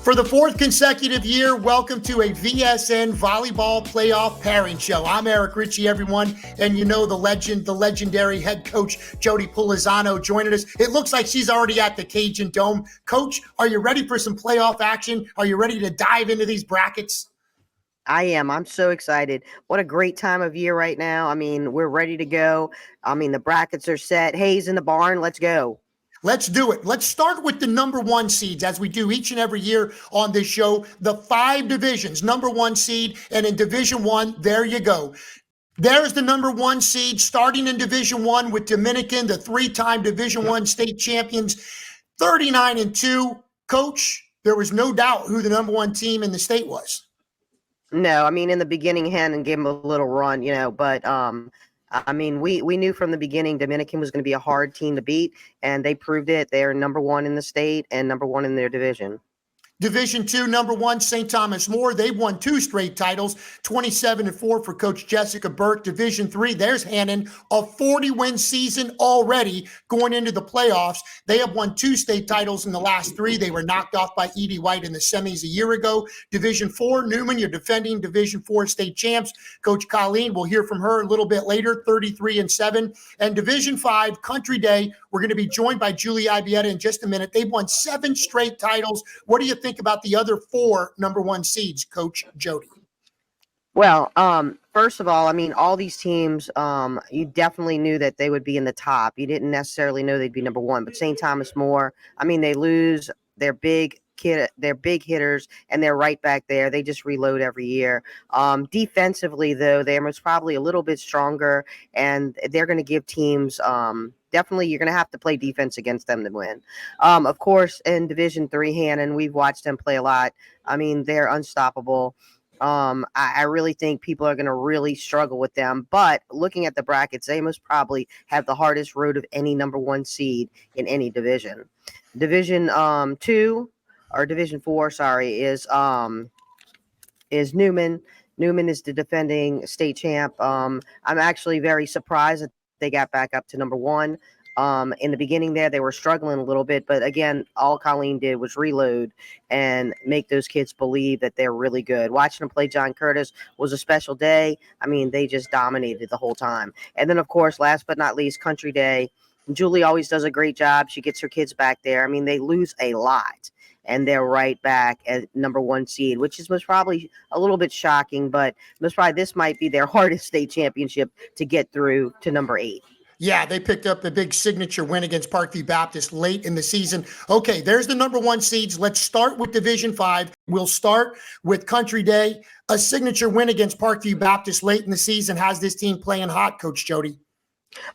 For the fourth consecutive year, welcome to a VSN Volleyball Playoff Pairing Show. I'm Eric Richey, everyone, and you know the legend, the legendary head coach, Jodee Pulizzano, joining us. It looks like she's already at the Cajun Dome. Coach, are you ready for some playoff action? Are you ready to dive into these brackets? I am. I'm so excited. What a great time of year right now. I mean, we're ready to go. I mean, the brackets are set. Hayes in the barn. Let's go. Let's do it. Let's start with the number one seeds, as we do each and every year on this show. The 5 divisions, number one seed, and in Division 1, there you go. There's the number one seed, starting in Division 1 with Dominican, the 3-time Division 1 state champions, 39-2. Coach, there was no doubt who the number one team in the state was. No, I mean, in the beginning, Hannan gave him a little run, but I mean, we knew from the beginning Dominican was going to be a hard team to beat, and they proved it. They're number one in the state and number one in their division. Division 2, number 1, St. Thomas More. They've won 2 straight titles, 27-4 for Coach Jessica Burke. Division 3, there's Hannan, a 40-win season already going into the playoffs. They have won 2 state titles in the last 3. They were knocked off by Edie White in the semis a year ago. Division 4, Newman, you're defending Division 4 state champs. Coach Colleen, we'll hear from her a little bit later, 33-7. And Division 5, Country Day, we're going to be joined by Julie Ibieta in just a minute. They've won 7 straight titles. What do you think about the other 4 number one seeds, Coach Jodee? Well, first of all, I mean, all these teams, you definitely knew that they would be in the top. You didn't necessarily know they'd be number one, but St. Thomas More, I mean, they lose their big hitters, and they're right back there. They just reload every year. Defensively, though, they're most probably a little bit stronger, and they're going to give teams definitely you're going to have to play defense against them to win. Of course, in Division 3, Hannan, we've watched them play a lot. I mean, they're unstoppable. I really think people are going to really struggle with them. But looking at the brackets, they most probably have the hardest road of any number one seed in any division. Division 2 or Division 4, sorry, is Newman. Newman is the defending state champ. I'm actually very surprised that they got back up to number one. In the beginning there, they were struggling a little bit, but again, all Colleen did was reload and make those kids believe that they're really good. Watching them play John Curtis was a special day. I mean, they just dominated the whole time. And then, of course, last but not least, Country Day. Julie always does a great job. She gets her kids back there. I mean, they lose a lot, and they're right back at number one seed, which is most probably a little bit shocking, but most probably this might be their hardest state championship to get through to number 8. Yeah, they picked up a big signature win against Parkview Baptist late in the season. Okay, there's the number one seeds. Let's start with Division 5. We'll start with Country Day. A signature win against Parkview Baptist late in the season has this team playing hot, Coach Jodee.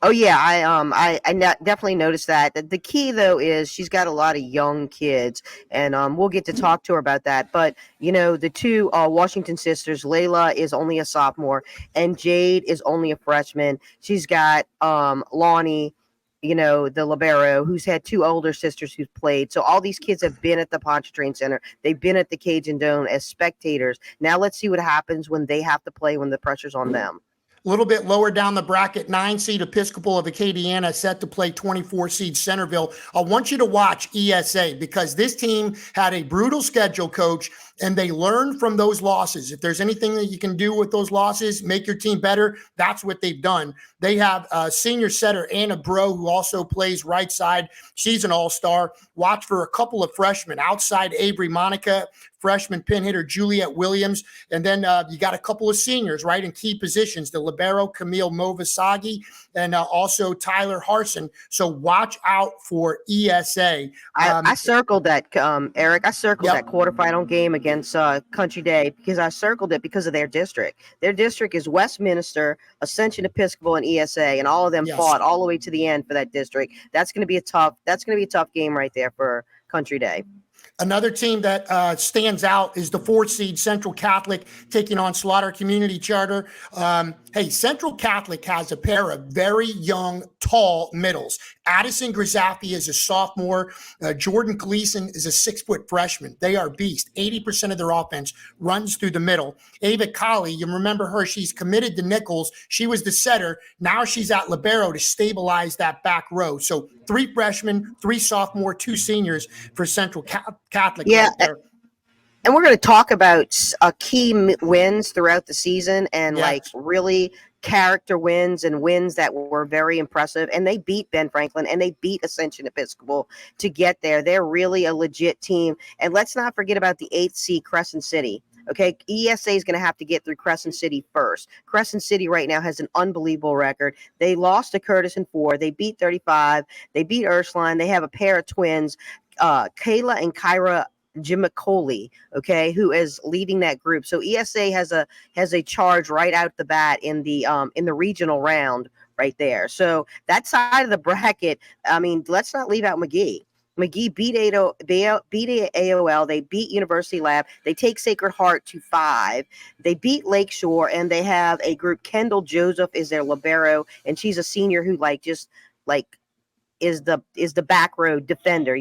Oh yeah, I definitely noticed that. The key though is she's got a lot of young kids, and we'll get to talk to her about that. But the 2 Washington sisters, Layla is only a sophomore, and Jade is only a freshman. She's got Lonnie, the libero, who's had 2 older sisters who's played. So all these kids have been at the Pontchartrain Center. They've been at the Cajun Dome as spectators. Now let's see what happens when they have to play when the pressure's on them. A little bit lower down the bracket, 9-seed Episcopal of Acadiana set to play 24-seed Centerville. I want you to watch ESA because this team had a brutal schedule, Coach, and they learned from those losses. If there's anything that you can do with those losses, make your team better, that's what they've done. They have a senior setter, Anna Bro, who also plays right side. She's an all-star. Watch for a couple of freshmen. Outside, Avery Monica, freshman pin hitter Juliet Williams, and then you got a couple of seniors, right, in key positions, the libero Camille Movasagi, and also Tyler Harson. So watch out for ESA. I circled that, Eric. I circled that quarterfinal game against Country Day because I circled it because of their district. Their district is Westminster, Ascension Episcopal, and ESA, and all of them fought all the way to the end for that district. That's going to be a tough game right there for Country Day. Another team that stands out is the 4-seed Central Catholic taking on Slaughter Community Charter. Central Catholic has a pair of very young, tall middles. Addison Grisaffi is a sophomore. Jordan Gleason is a 6-foot freshman. They are beasts. 80% of their offense runs through the middle. Ava Colley, you remember her. She's committed to Nichols. She was the setter. Now she's at libero to stabilize that back row. So 3 freshmen, 3 sophomore, 2 seniors for Central Catholic. Yeah. Right there. And we're going to talk about key wins throughout the season and like Yes. really character wins and wins that were very impressive. And they beat Ben Franklin and they beat Ascension Episcopal to get there. They're really a legit team. And let's not forget about the 8th seed Crescent City. Okay, ESA is going to have to get through Crescent City first. Crescent City right now has an unbelievable record. They lost to Curtis in 4. They beat 35. They beat Ursuline. They have a pair of twins, Kayla and Kyra Jimicoli, okay, who is leading that group. So ESA has a charge right out the bat in the regional round right there. So that side of the bracket, I mean, let's not leave out McGee. McGee beat AOL. They beat University Lab. They take Sacred Heart to 5. They beat Lakeshore, and they have a group. Kendall Joseph is their libero, and she's a senior who is the back row defender,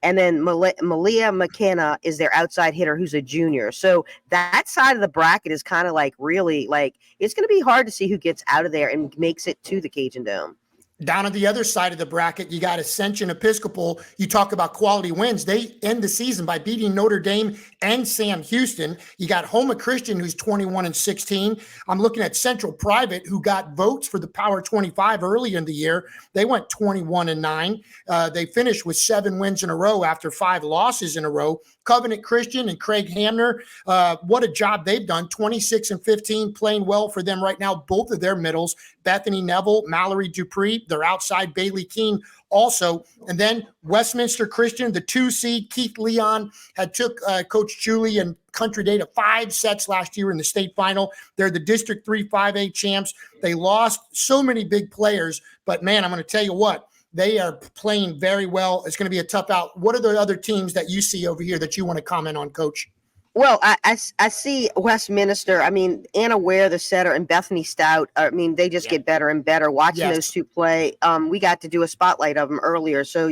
and then Malia McKenna is their outside hitter who's a junior. So that side of the bracket is kind of like really like it's going to be hard to see who gets out of there and makes it to the Cajun Dome. Down at the other side of the bracket, you got Ascension Episcopal. You talk about quality wins. They end the season by beating Notre Dame and Sam Houston. You got Homa Christian, who's 21-16. I'm looking at Central Private, who got votes for the Power 25 early in the year. They went 21-9. They finished with 7 wins in a row after 5 losses in a row. Covenant Christian and Craig Hamner, what a job they've done. 26-15, playing well for them right now. Both of their middles, Bethany Neville, Mallory Dupree, their outside Bailey Keene also. And then Westminster Christian, the 2 seed, Keith Leon, had took Coach Julie and Country Day to 5 sets last year in the state final. They're the District 3 5A champs. They lost so many big players, but man, I'm going to tell you what, they are playing very well. It's going to be a tough out. What are the other teams that you see over here that you want to comment on, Coach? Well, I see Westminster. I mean, Anna Ware, the setter, and Bethany Stout. I mean, they just get better and better. Watching those two play, we got to do a spotlight of them earlier. So,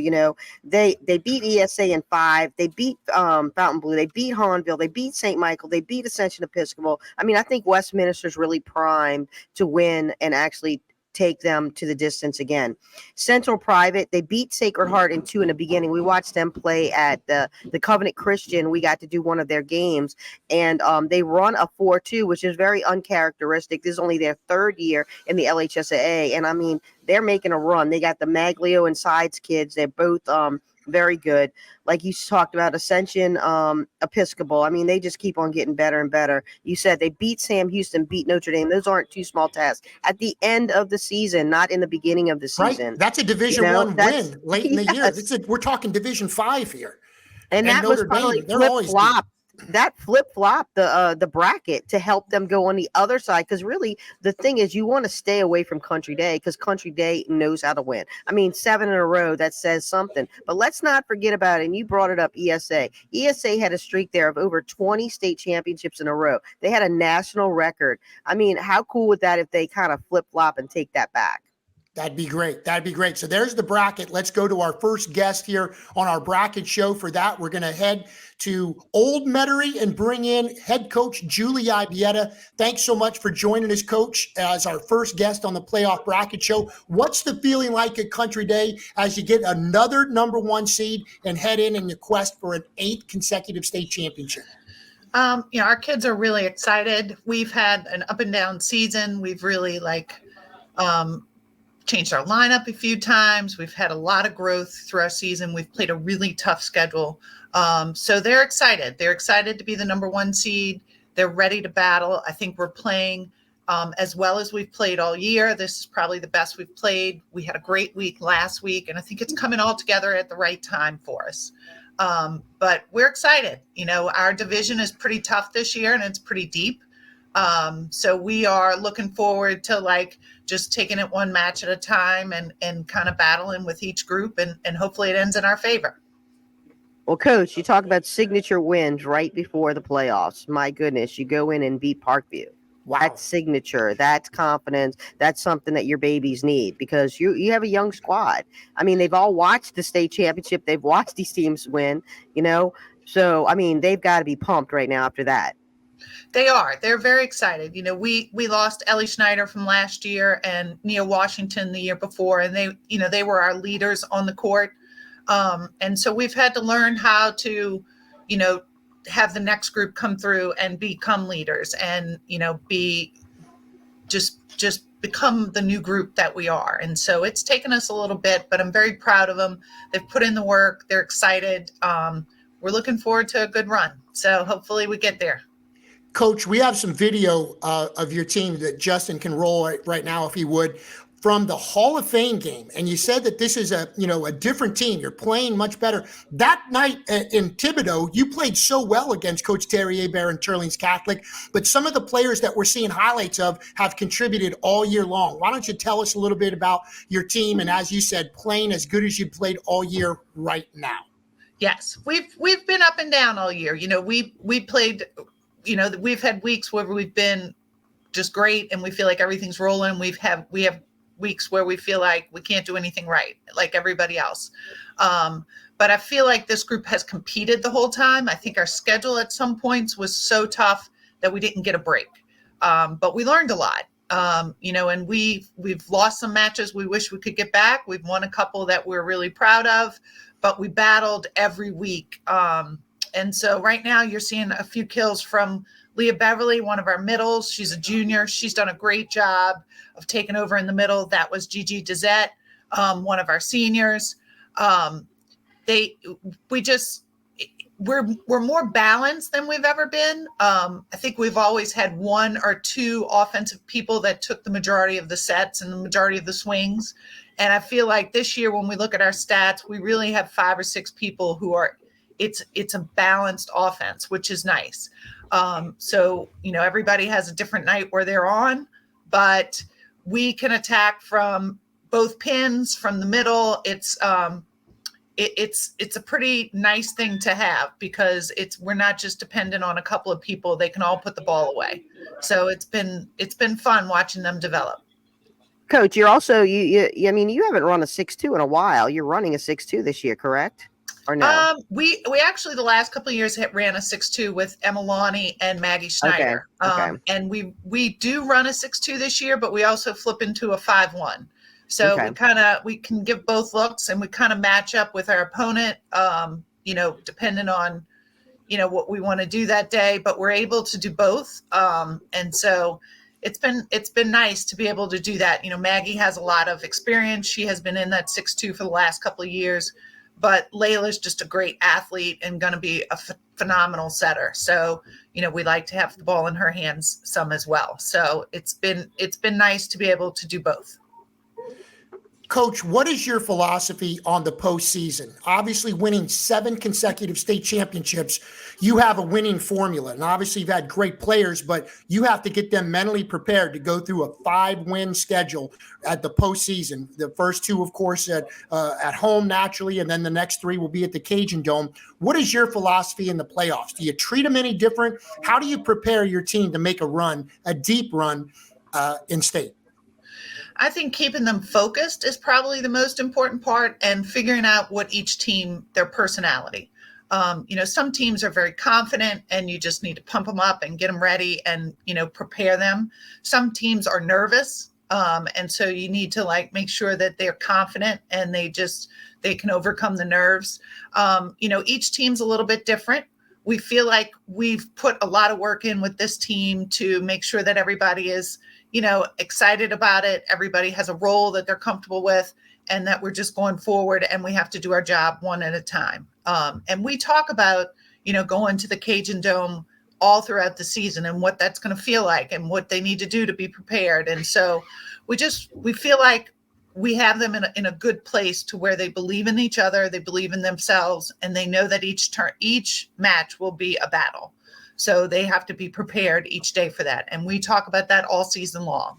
they beat ESA in 5. They beat Fountain Blue. They beat Hahnville. They beat St. Michael. They beat Ascension Episcopal. I mean, I think Westminster's really primed to win and actually take them to the distance again. Central Private, they beat Sacred Heart in 2 in the beginning. We watched them play at the Covenant Christian. We got to do one of their games, and they run a 4-2, which is very uncharacteristic. This is only their 3rd year in the LHSAA, and I mean, they're making a run. They got the Maglio and Sides kids. They're both very good. Like you talked about Ascension Episcopal. I mean, they just keep on getting better and better. You said they beat Sam Houston, beat Notre Dame. Those aren't 2 small tasks. At the end of the season, not in the beginning of the season. Right. That's a Division 1 win late in the year. We're talking Division 5 here. And that Notre was probably flip-flop. That flip-flop the bracket to help them go on the other side, because really the thing is you want to stay away from Country Day because Country Day knows how to win. I mean, 7 in a row, that says something. But let's not forget about it, and you brought it up, ESA. ESA had a streak there of over 20 state championships in a row. They had a national record. I mean, how cool would that if they kind of flip-flop and take that back? That'd be great. That'd be great. So there's the bracket. Let's go to our first guest here on our bracket show. For that, we're going to head to Old Metairie and bring in head coach Julie Ibieta. Thanks so much for joining us, Coach, as our first guest on the Playoff Bracket Show. What's the feeling like at Country Day as you get another number 1 seed and head in your quest for an 8th consecutive state championship? Our kids are really excited. We've had an up and down season. We've really changed our lineup a few times. We've had a lot of growth through our season. We've played a really tough schedule. So they're excited. They're excited to be the number 1 seed. They're ready to battle. I think we're playing as well as we've played all year. This is probably the best we've played. We had a great week last week, and I think it's coming all together at the right time for us. But we're excited. Our division is pretty tough this year, and it's pretty deep. So we are looking forward to just taking it one match at a time and kind of battling with each group, and hopefully it ends in our favor. Well, Coach, you talk about signature wins right before the playoffs. My goodness, you go in and beat Parkview. Wow. That's signature. That's confidence. That's something that your babies need because you have a young squad. I mean, they've all watched the state championship. They've watched these teams win, So, I mean, they've got to be pumped right now after that. They are. They're very excited. We lost Ellie Schneider from last year and Nia Washington the year before, and they were our leaders on the court. And so we've had to learn how to, have the next group come through and become leaders and, be just become the new group that we are. And so it's taken us a little bit, but I'm very proud of them. They've put in the work. They're excited. We're looking forward to a good run. So hopefully we get there. Coach, we have some video of your team that Justin can roll right now, if he would, from the Hall of Fame game. And you said that this is a different team. You're playing much better. That night in Thibodaux, you played so well against Coach Terry Hebert and Turlings Catholic, but some of the players that we're seeing highlights of have contributed all year long. Why don't you tell us a little bit about your team and, as you said, playing as good as you played all year right now? Yes, we've been up and down all year. We played, we've had weeks where we've been just great and we feel like everything's rolling. We have weeks where we feel like we can't do anything right, like everybody else. But I feel like this group has competed the whole time. I think our schedule at some points was so tough that we didn't get a break. But we learned a lot. And we've lost some matches we wish we could get back. We've won a couple that we're really proud of, but we battled every week. And so right now you're seeing a few kills from Leah Beverly, one of our middles. She's a junior. She's done a great job of taking over in the middle. That was Gigi Dezette, one of our seniors. We're more balanced than we've ever been. I think we've always had one or two offensive people that took the majority of the sets and the majority of the swings. And I feel like this year, when we look at our stats, we really have 5 or 6 people who are, it's a balanced offense, which is nice. So, everybody has a different night where they're on, but we can attack from both pins, from the middle. It's a pretty nice thing to have because we're not just dependent on a couple of people. They can all put the ball away. So it's been fun watching them develop. Coach, you're also, you haven't run a 6-2 in a while. You're running a 6-2 this year, correct? Or no? We actually the last couple of years ran a 6-2 with Emma Lonnie and Maggie Schneider. Okay. And we do run a 6-2 this year, but we also flip into a 5-1. So we can give both looks and we kind of match up with our opponent, depending on, what we want to do that day, but we're able to do both. And so it's been nice to be able to do that. Maggie has a lot of experience. She has been in that 6-2 for the last couple of years. But Layla's just a great athlete and going to be a phenomenal setter. So, we like to have the ball in her hands some as well. So it's been nice to be able to do both. Coach, what is your philosophy on the postseason? Obviously, winning 7 consecutive state championships, you have a winning formula. And obviously, you've had great players, but you have to get them mentally prepared to go through a 5-win schedule at the postseason. The first 2, of course, at home naturally, and then the next 3 will be at the Cajun Dome. What is your philosophy in the playoffs? Do you treat them any different? How do you prepare your team to make a deep run in state? I think keeping them focused is probably the most important part, and figuring out what each team, their personality. Some teams are very confident and you just need to pump them up and get them ready and, prepare them. Some teams are nervous. And so you need to make sure that they're confident and they can overcome the nerves. Each team's a little bit different. We feel like we've put a lot of work in with this team to make sure that everybody is, excited about it. Everybody has a role that they're comfortable with and that we're just going forward and we have to do our job one at a time. And we talk about, going to the Cajun Dome all throughout the season and what that's going to feel like and what they need to do to be prepared. And so we feel like we have them in a good place to where they believe in each other, they believe in themselves, and they know that each match will be a battle. So they have to be prepared each day for that. And we talk about that all season long.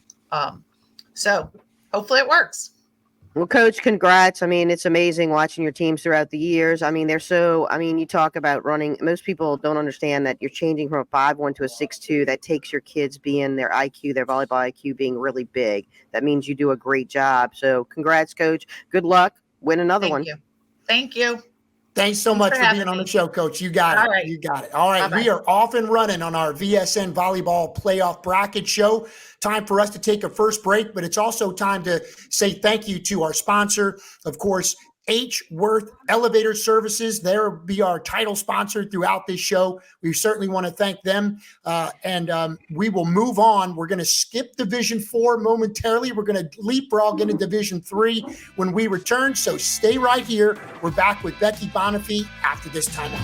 So hopefully it works. Well, Coach, congrats. It's amazing watching your teams throughout the years. You talk about running. Most people don't understand that you're changing from a 5-1 to a 6-2. That takes your kids being their IQ, their volleyball IQ being really big. That means you do a great job. So congrats, Coach. Good luck. Win another one. Thank you. Thanks so much for being on the show, Coach. You got it. All right. You got it. All right. Bye-bye. We are off and running on our VSN Volleyball Playoff Bracket show. Time for us to take a first break, but it's also time to say thank you to our sponsor, of course, H. Worth Elevator Services. They'll be our title sponsor throughout this show. We certainly want to thank them. And we will move on. We're going to skip Division 4 momentarily. We're going to leapfrog into Division 3 when we return. So stay right here. We're back with Bekki Bonnaffee after this timeout.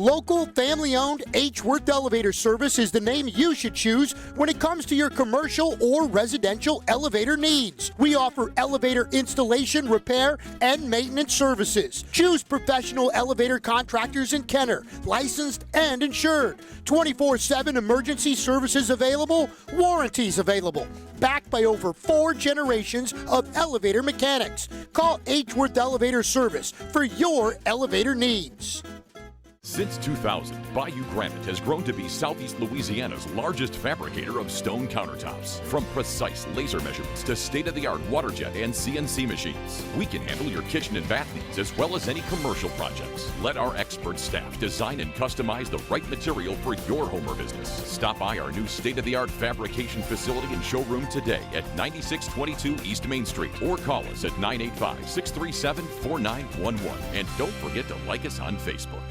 Local, family-owned H. Worth Elevator Service is the name you should choose when it comes to your commercial or residential elevator needs. We offer elevator installation, repair, and maintenance services. Choose professional elevator contractors in Kenner, licensed and insured. 24/7 emergency services available, warranties available. Backed by over 4 generations of elevator mechanics. Call H. Worth Elevator Service for your elevator needs. Since 2000, Bayou Granite has grown to be Southeast Louisiana's largest fabricator of stone countertops. From precise laser measurements to state-of-the-art water jet and CNC machines, we can handle your kitchen and bath needs as well as any commercial projects. Let our expert staff design and customize the right material for your home or business. Stop by our new state-of-the-art fabrication facility and showroom today at 9622 East Main Street or call us at 985-637-4911. And don't forget to like us on Facebook.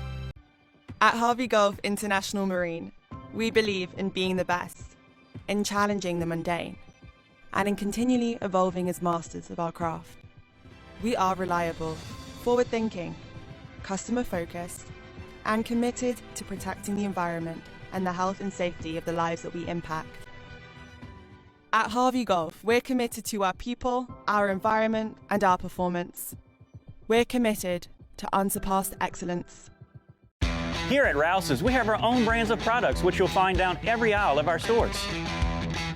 At Harvey Gulf International Marine, we believe in being the best, in challenging the mundane, and in continually evolving as masters of our craft. We are reliable, forward-thinking, customer-focused, and committed to protecting the environment and the health and safety of the lives that we impact. At Harvey Gulf, we're committed to our people, our environment, and our performance. We're committed to unsurpassed excellence. Here at Rouse's, we have our own brands of products, which you'll find down every aisle of our stores.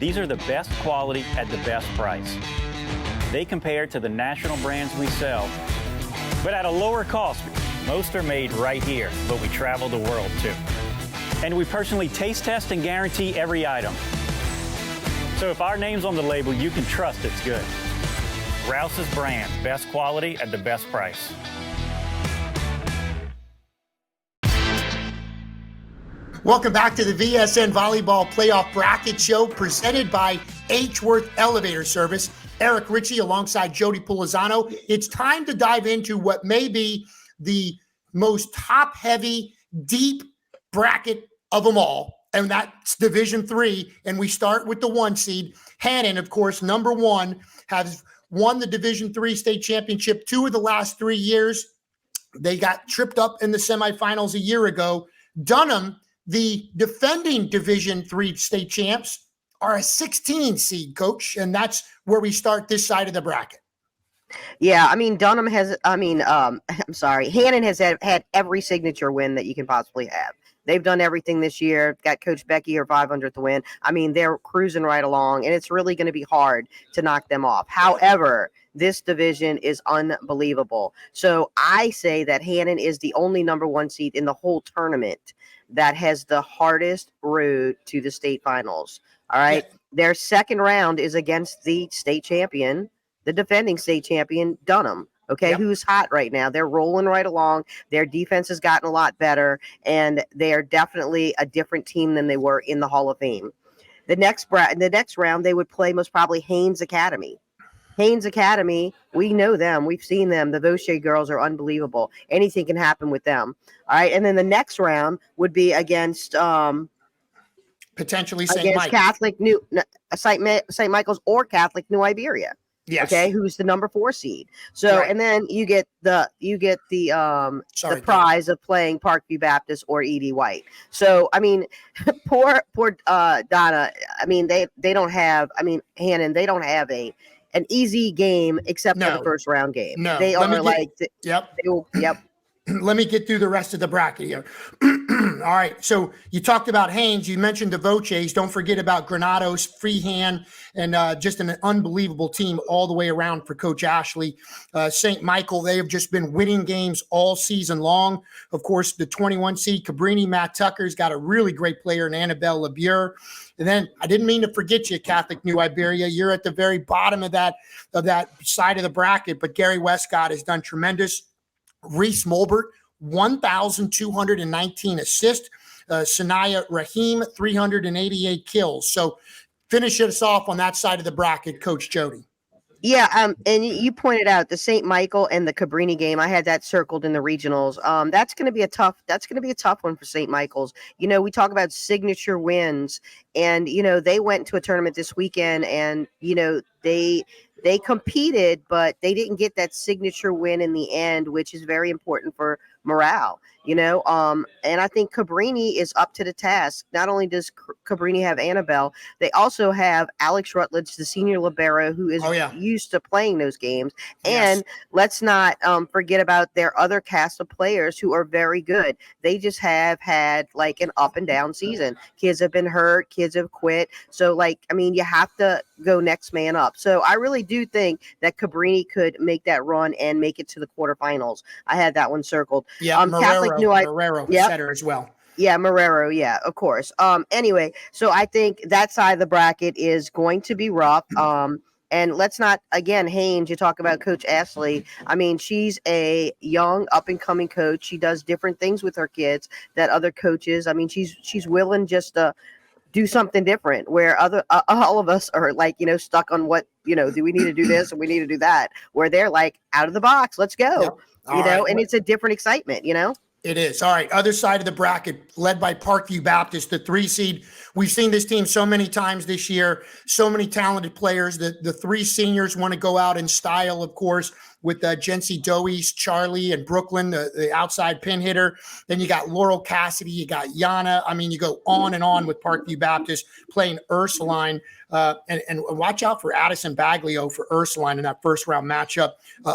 These are the best quality at the best price. They compare to the national brands we sell, but at a lower cost. Most are made right here, but we travel the world too. And we personally taste test and guarantee every item. So if our name's on the label, you can trust it's good. Rouse's brand, best quality at the best price. Welcome back to the VSN Volleyball Playoff Bracket Show presented by H. Worth Elevator Service. Eric Richey alongside Jodee Pulizzano. It's time to dive into what may be the most top-heavy, deep bracket of them all, and that's Division 3, and we start with the 1 seed. Hannan, of course, number 1, has won the Division 3 state championship 2 of the last 3 years. They got tripped up in the semifinals a year ago. Dunham, the defending Division 3 state champs, are a 16 seed, Coach, and that's where we start this side of the bracket. Yeah, I mean, Dunham has, Hannan has had every signature win that you can possibly have. They've done everything this year. Got Coach Bekki, her 500th win. I mean, they're cruising right along, and it's really going to be hard to knock them off. However, this division is unbelievable. So I say that Hannan is the only number 1 seed in the whole tournament that has the hardest road to the state finals. All right. Yeah. Their second round is against the state champion, the defending state champion, Dunham. Okay. Yep. Who's hot right now. They're rolling right along. Their defense has gotten a lot better, and they are definitely a different team than they were in the Hall of Fame. The next round, they would play most probably Haynes Academy. Haynes Academy, we know them. We've seen them. The Vaucher girls are unbelievable. Anything can happen with them. All right. And then the next round would be against potentially St. Michael's. Catholic St. Michael's or Catholic New Iberia. Yes. Okay, who's the number 4 seed. So right. And then you get the prize of playing Parkview Baptist or Edie White. So I mean, poor Donna. I mean, they don't have, Hannan, they don't have an easy game except for the first round game. No, they are yep. Yep. Let me get through the rest of the bracket here. All right. So you talked about Haynes. You mentioned the Vauchers. Don't forget about Granados, Freehand, and just an unbelievable team all the way around for Coach Ashley. St. Michael, they have just been winning games all season long. Of course, the 21 seed Cabrini, Matt Tucker's got a really great player in Annabelle LeBure. And then I didn't mean to forget you, Catholic New Iberia. You're at the very bottom of that side of the bracket, but Gary Westcott has done tremendous. Reese Mulbert, 1,219 assists. Sanaya Rahim, 388 kills. So finish us off on that side of the bracket, Coach Jodee. Yeah, and you pointed out the St. Michael and the Cabrini game. I had that circled in the regionals. That's going to be a tough. That's going to be a tough one for St. Michael's. We talk about signature wins, and they went to a tournament this weekend, and they competed, but they didn't get that signature win in the end, which is very important for morale. And I think Cabrini is up to the task. Not only does Cabrini have Annabelle, they also have Alex Rutledge, the senior libero, who is used to playing those games. Yes. And let's not forget about their other cast of players who are very good. They just have had like an up and down season. Kids have been hurt, kids have quit. So you have to go next man up. So I really do think that Cabrini could make that run and make it to the quarterfinals. I had that one circled. Yeah, Marrero setter as well. Yeah, Marrero. Yeah, of course. Anyway, so I think that side of the bracket is going to be rough. And let's not, again, Haynes, you talk about Coach Ashley. I mean, she's a young, up-and-coming coach. She does different things with her kids that other coaches, I mean, she's willing just to do something different, where all of us are stuck on what, do we need to do this and we need to do that, where they're like out of the box, let's go, Yep. And it's a different excitement, It is. All right. Other side of the bracket, led by Parkview Baptist, the 3 seed. We've seen this team so many times this year, so many talented players. The 3 seniors want to go out in style, of course, with Jency Doeys, Charlie, and Brooklyn, the outside pin hitter. Then you got Laurel Cassidy, you got Yana. I mean, you go on and on with Parkview Baptist playing Ursuline. And watch out for Addison Baglio for Ursuline in that first round matchup.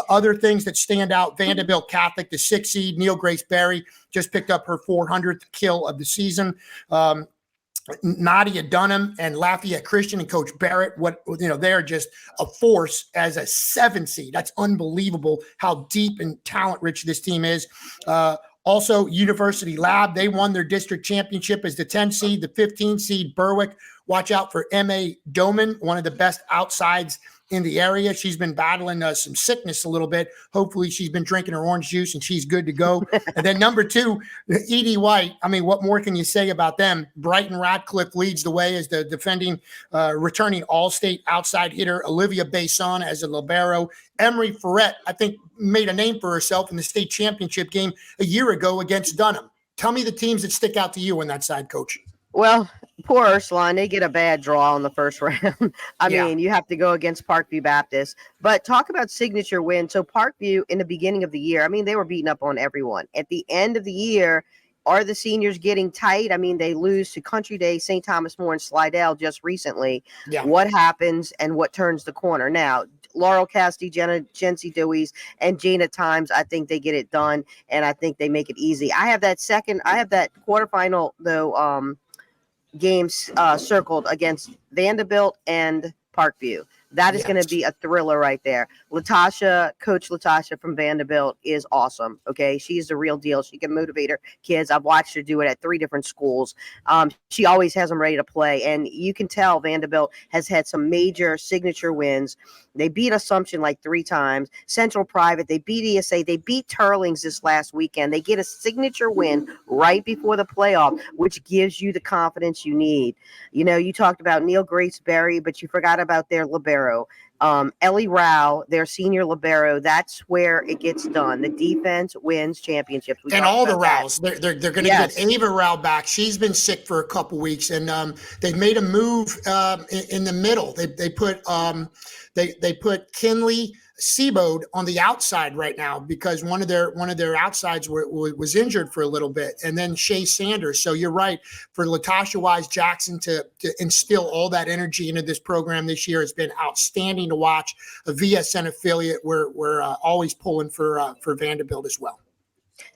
Other things that stand out, Vanderbilt Catholic, the 6 seed, Neil Grace Berry just picked up her 400th kill of the season. Nadia Dunham and Lafayette Christian and Coach Barrett, they're just a force as a 7 seed. That's unbelievable how deep and talent rich this team is. Also, University Lab, they won their district championship as the 10 seed, the 15 seed Berwick. Watch out for M.A. Doman, one of the best outsides in the area. She's been battling some sickness a little bit. Hopefully she's been drinking her orange juice and she's good to go. And then number 2, Edie White. I mean, what more can you say about them? Brighton Radcliffe leads the way as the defending, returning all-state outside hitter. Olivia Bason as a libero. Emery Ferret, I think, made a name for herself in the state championship game a year ago against Dunham. Tell me the teams that stick out to you on that side, Coach. Well, poor Ursuline, they get a bad draw in the first round. I mean, you have to go against Parkview Baptist. But talk about signature win. So Parkview, in the beginning of the year, I mean, they were beating up on everyone. At the end of the year, are the seniors getting tight? I mean, they lose to Country Day, St. Thomas More, and Slidell just recently. Yeah. What happens and what turns the corner? Now, Laurel Cassidy, Jency Dewey's, and Jana Times, I think they get it done, and I think they make it easy. I have that quarterfinal, though, games circled against Vanderbilt and Parkview. That is going to be a thriller right there. Coach Latasha from Vanderbilt is awesome. Okay. She's the real deal. She can motivate her kids. I've watched her do it at 3 different schools. She always has them ready to play. And you can tell Vanderbilt has had some major signature wins. They beat Assumption like 3 times. Central Private, they beat ESA. They beat Turlings this last weekend. They get a signature win right before the playoff, which gives you the confidence you need. You talked about Neil Grace Berry, but you forgot about their libero. Ellie Rao, their senior libero, that's where it gets done. The defense wins championships. And all the Rows. They're going to get Ava Rao back. She's been sick for a couple weeks, and they've made a move in the middle. They put Kinley Seabode on the outside right now because one of their outsides was injured for a little bit, and then Shay Sanders. So you're right, for Latasha Wise Jackson to instill all that energy into this program this year has been outstanding to watch. A VSN affiliate, we're always pulling for Vanderbilt as well.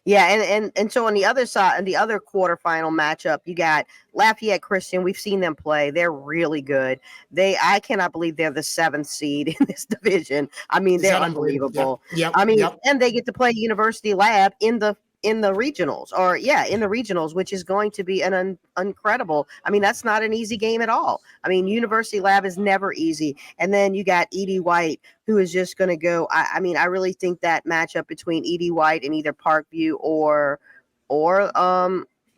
Yeah, and so on the other side, and the other quarterfinal matchup, you got Lafayette Christian. We've seen them play; they're really good. I cannot believe they're the 7th seed in this division. I mean, they're unbelievable. Yep. I mean, and they get to play University Lab in the regionals, which is going to be an incredible. I mean, that's not an easy game at all. I mean, University Lab is never easy. And then you got Edie White, who is just going to go. I mean, I really think that matchup between Edie White and either Parkview or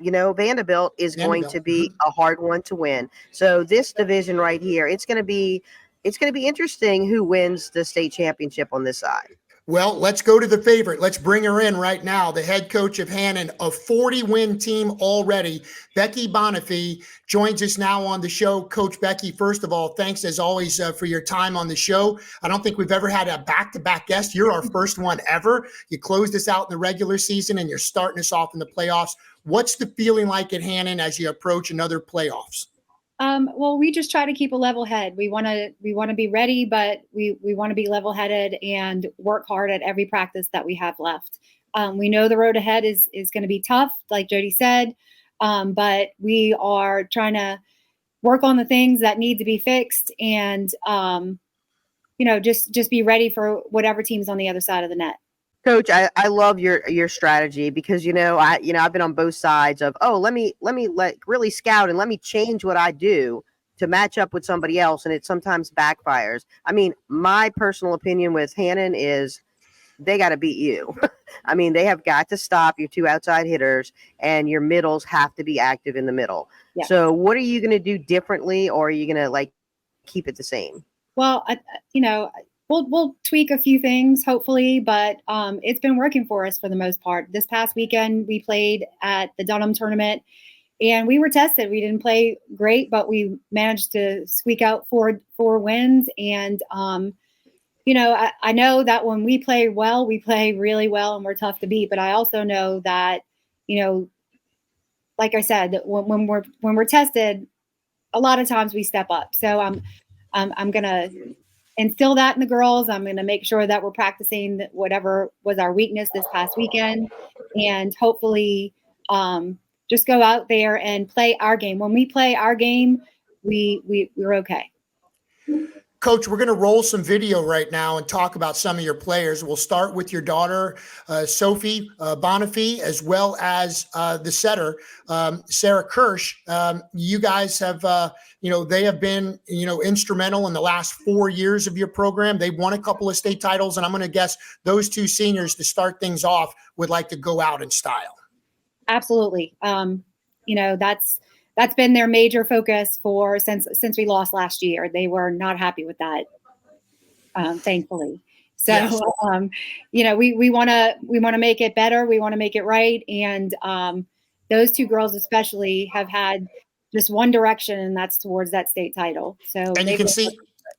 Vanderbilt is going to be a hard one to win. So this division right here, it's going to be it's going to be interesting who wins the state championship on this side. Well, let's go to the favorite. Let's bring her in right now. The head coach of Hannan, a 40-win team already. Bekki Bonnaffee joins us now on the show. Coach Bekki, first of all, thanks as always for your time on the show. I don't think we've ever had a back-to-back guest. You're our first one ever. You closed us out in the regular season and you're starting us off in the playoffs. What's the feeling like at Hannan as you approach another playoffs? Well, we just try to keep a level head. We want to be ready, but we want to be level headed and work hard at every practice that we have left. We know the road ahead is going to be tough, like Jodee said, but we are trying to work on the things that need to be fixed and, just be ready for whatever team's on the other side of the net. Coach, I love your strategy because I've been on both sides of let me really scout and let me change what I do to match up with somebody else, and it sometimes backfires. I mean, my personal opinion with Hannan is they got to beat you. I mean, they have got to stop your two outside hitters, and your middles have to be active in the middle. Yeah. So, what are you going to do differently, or are you going to keep it the same? Well, We'll tweak a few things, hopefully, but it's been working for us for the most part. This past weekend, we played at the Dunham tournament, and we were tested. We didn't play great, but we managed to squeak out four wins. And, I know that when we play well, we play really well, and we're tough to beat. But I also know that, like I said, when we're tested, a lot of times we step up. So I'm gonna instill that in the girls. I'm going to make sure that we're practicing whatever was our weakness this past weekend, and hopefully just go out there and play our game. When we play our game, we're okay. Coach, we're going to roll some video right now and talk about some of your players. We'll start with your daughter, Sophie Bonnaffee, as well as the setter, Sarah Kirsch. You guys have, they have been, instrumental in the last 4 years of your program. They've won a couple of state titles, and I'm going to guess those two seniors to start things off would like to go out in style. Absolutely. That's been their major focus since we lost last year. They were not happy with that, thankfully. So, yes. We want to make it better. We want to make it right. And those two girls especially have had just one direction, and that's towards that state title. So,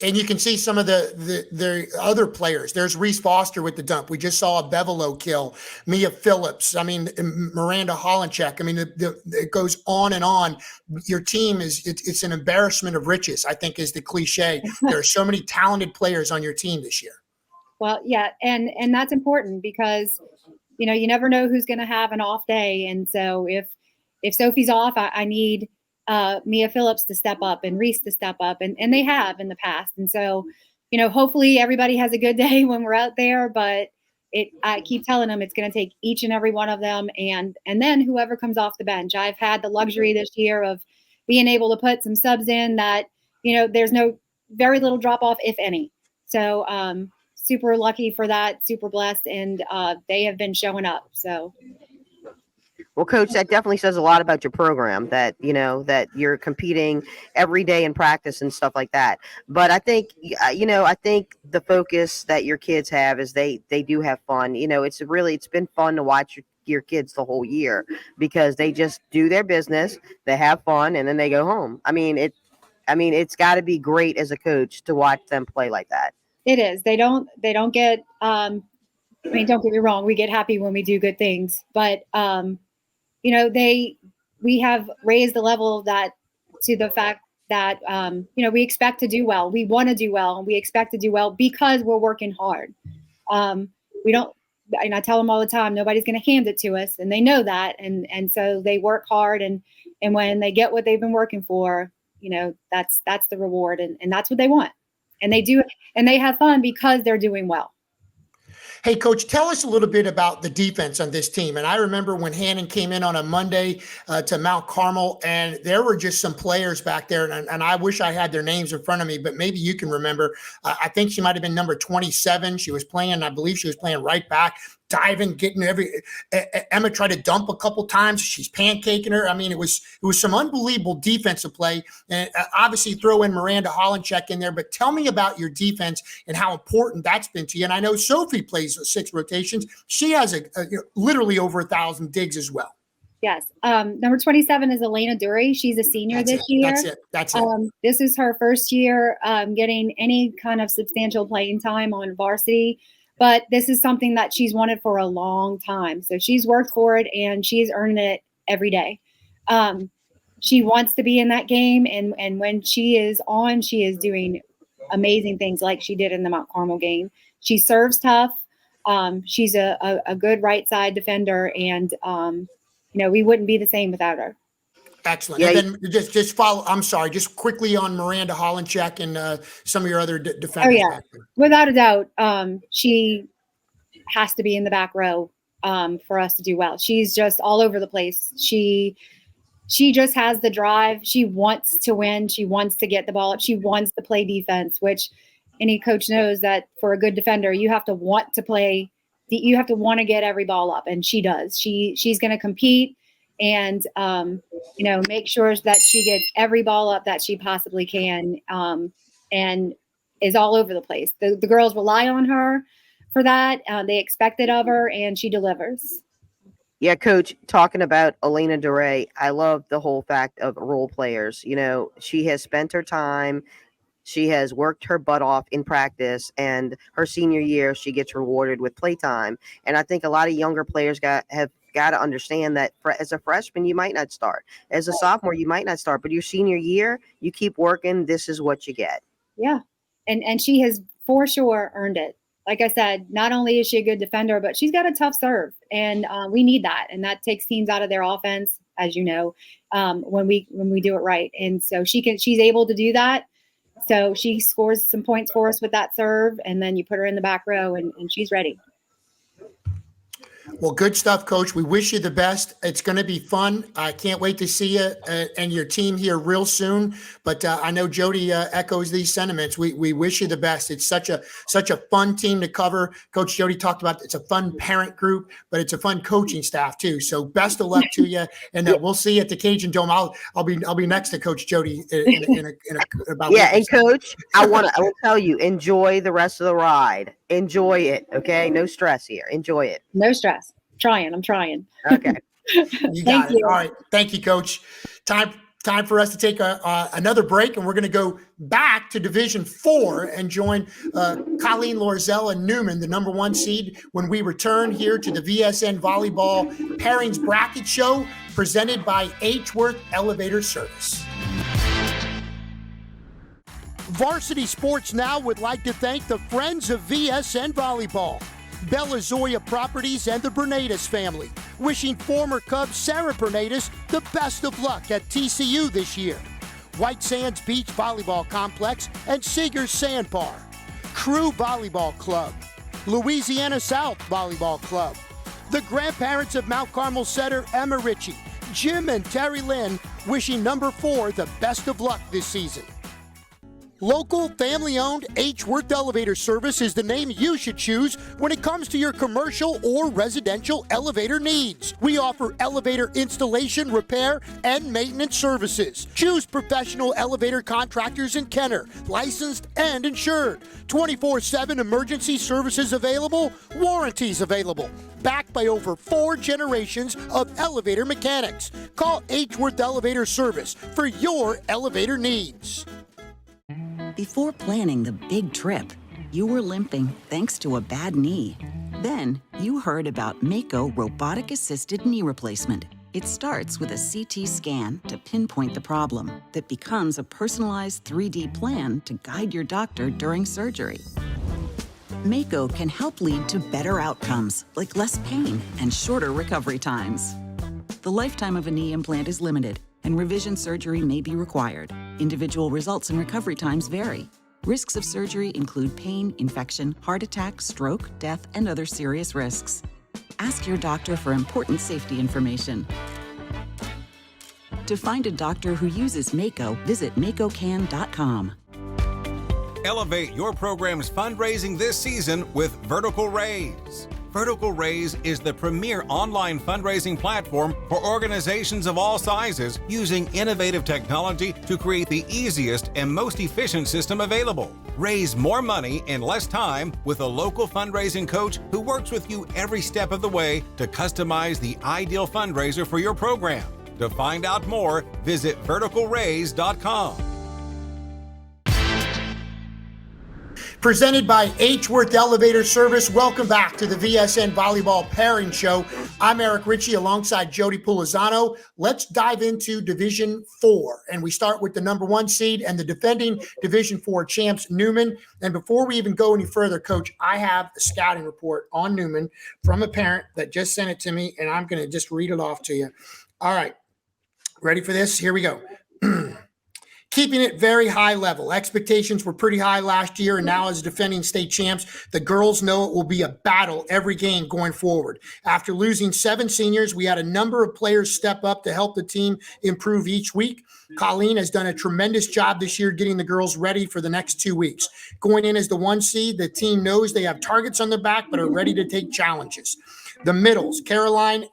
and you can see some of the other players. There's Reese Foster with the dump. We just saw a Bevelo kill. Mia Phillips. I mean, Miranda Hollencheck. I mean, it goes on and on. Your team it's an embarrassment of riches, I think, is the cliche. There are so many talented players on your team this year. Well, yeah, and that's important because you never know who's going to have an off day, and so if Sophie's off, I need Mia Phillips to step up and Reese to step up, and they have in the past. And so, hopefully everybody has a good day when we're out there, but I keep telling them it's going to take each and every one of them. And then whoever comes off the bench. I've had the luxury this year of being able to put some subs in that, there's very little drop off, if any. So, super lucky for that, super blessed. And they have been showing up. So. Well, Coach, that definitely says a lot about your program that, that you're competing every day in practice and stuff like that. But I think, I think the focus that your kids have is they do have fun. It's been fun to watch your kids the whole year because they just do their business, they have fun, and then they go home. It's got to be great as a coach to watch them play like that. It is. They don't get, don't get me wrong. We get happy when we do good things, but, we have raised the level to the fact that, we expect to do well. We want to do well, and we expect to do well because we're working hard. And I tell them all the time, nobody's going to hand it to us, and they know that. And so they work hard, and when they get what they've been working for, that's the reward, and that's what they want. And they do, and they have fun because they're doing well. Hey, Coach, tell us a little bit about the defense on this team. And I remember when Hannan came in on a Monday to Mount Carmel, and there were just some players back there, and I wish I had their names in front of me, but maybe you can remember. I think she might have been number 27. She was playing, I believe she was playing right back. diving, getting Emma tried to dump a couple times. She's pancaking her. I mean, it was some unbelievable defensive play. And obviously throw in Miranda Holenchek in there. But tell me about your defense and how important that's been to you. And I know Sophie plays 6 rotations. She has literally over 1,000 digs as well. Yes. Number 27 is Elena Dury. She's a senior this year. That's it. This is her first year getting any kind of substantial playing time on varsity, but this is something that she's wanted for a long time. So she's worked for it and she's earning it every day. She wants to be in that game, and when she is on, she is doing amazing things like she did in the Mount Carmel game. She serves tough. She's a good right side defender, and we wouldn't be the same without her. Excellent. Yeah, and then just follow. I'm sorry, just quickly on Miranda Holenchek and some of your other defenders. Oh yeah, without a doubt, she has to be in the back row for us to do well. She's just all over the place. She just has the drive. She wants to win. She wants to get the ball up. She wants to play defense, which any coach knows that for a good defender, you have to want to play. You have to want to get every ball up, and she does. She's going to compete and, make sure that she gets every ball up that she possibly can, and is all over the place. The girls rely on her for that. They expect it of her, and she delivers. Yeah, Coach, talking about Elena Duray, I love the whole fact of role players. She has spent her time. She has worked her butt off in practice, and her senior year, she gets rewarded with playtime. And I think a lot of younger players have got to understand that as a freshman, you might not start. As a sophomore, you might not start. But your senior year, you keep working. This is what you get. Yeah, and she has for sure earned it. Like I said, not only is she a good defender, but she's got a tough serve, and we need that. And that takes teams out of their offense, as you know, when we do it right. And so she's able to do that. So she scores some points for us with that serve, and then you put her in the back row, and she's ready. Well, good stuff, Coach. We wish you the best. It's going to be fun. I can't wait to see you and your team here real soon. But I know Jodee echoes these sentiments. We wish you the best. It's such a fun team to cover. Coach Jodee talked about it's a fun parent group, but it's a fun coaching staff too. So best of luck to you, and we'll see you at the Cajun Dome. I'll be next to Coach Jodee in about. Yeah, and Coach, I will tell you, enjoy the rest of the ride. Enjoy it, okay? No stress here. Enjoy it. No stress. I'm trying. Okay. You got it. All right. Thank you, Coach. Time for us to take another break, and we're going to go back to Division 4 and join Colleen Loerzel of Newman, the number 1 seed, when we return here to the VSN Volleyball Pairings Bracket Show presented by H-Worth Elevator Service. Varsity Sports Now would like to thank the Friends of VSN Volleyball, Bella Zoya Properties, and the Bernadas family, wishing former Cubs Sarah Bernadas the best of luck at TCU this year. White Sands Beach Volleyball Complex and Seegers Sandbar, Crew Volleyball Club, Louisiana South Volleyball Club, the grandparents of Mount Carmel setter Emma Richey, Jim and Terry Lynn, wishing number 4 the best of luck this season. Local, family-owned H-Worth Elevator Service is the name you should choose when it comes to your commercial or residential elevator needs. We offer elevator installation, repair, and maintenance services. Choose professional elevator contractors in Kenner, licensed and insured. 24/7 emergency services available, warranties available. Backed by over 4 generations of elevator mechanics. Call H-Worth Elevator Service for your elevator needs. Before planning the big trip, you were limping thanks to a bad knee. Then you heard about Mako robotic-assisted knee replacement. It starts with a CT scan to pinpoint the problem that becomes a personalized 3D plan to guide your doctor during surgery. Mako can help lead to better outcomes, like less pain and shorter recovery times. The lifetime of a knee implant is limited, and revision surgery may be required. Individual results and recovery times vary. Risks of surgery include pain, infection, heart attack, stroke, death, and other serious risks. Ask your doctor for important safety information. To find a doctor who uses Mako, visit makocan.com. Elevate your program's fundraising this season with Vertical Raise. Vertical Raise is the premier online fundraising platform for organizations of all sizes using innovative technology to create the easiest and most efficient system available. Raise more money in less time with a local fundraising coach who works with you every step of the way to customize the ideal fundraiser for your program. To find out more, visit verticalraise.com. Presented by H-Worth Elevator Service. Welcome back to the VSN Volleyball Pairing Show. I'm Eric Richey alongside Jodee Pulizzano. Let's dive into Division 4. And we start with the number 1 seed and the defending Division 4 champs, Newman. And before we even go any further, Coach, I have a scouting report on Newman from a parent that just sent it to me, and I'm going to just read it off to you. All right. Ready for this? Here we go. Keeping it very high level. Expectations were pretty high last year, and now as defending state champs, the girls know it will be a battle every game going forward. After losing 7 seniors, we had a number of players step up to help the team improve each week. Colleen has done a tremendous job this year getting the girls ready for the next 2 weeks. Going in as the 1 seed, the team knows they have targets on their back but are ready to take challenges. The middles, Caroline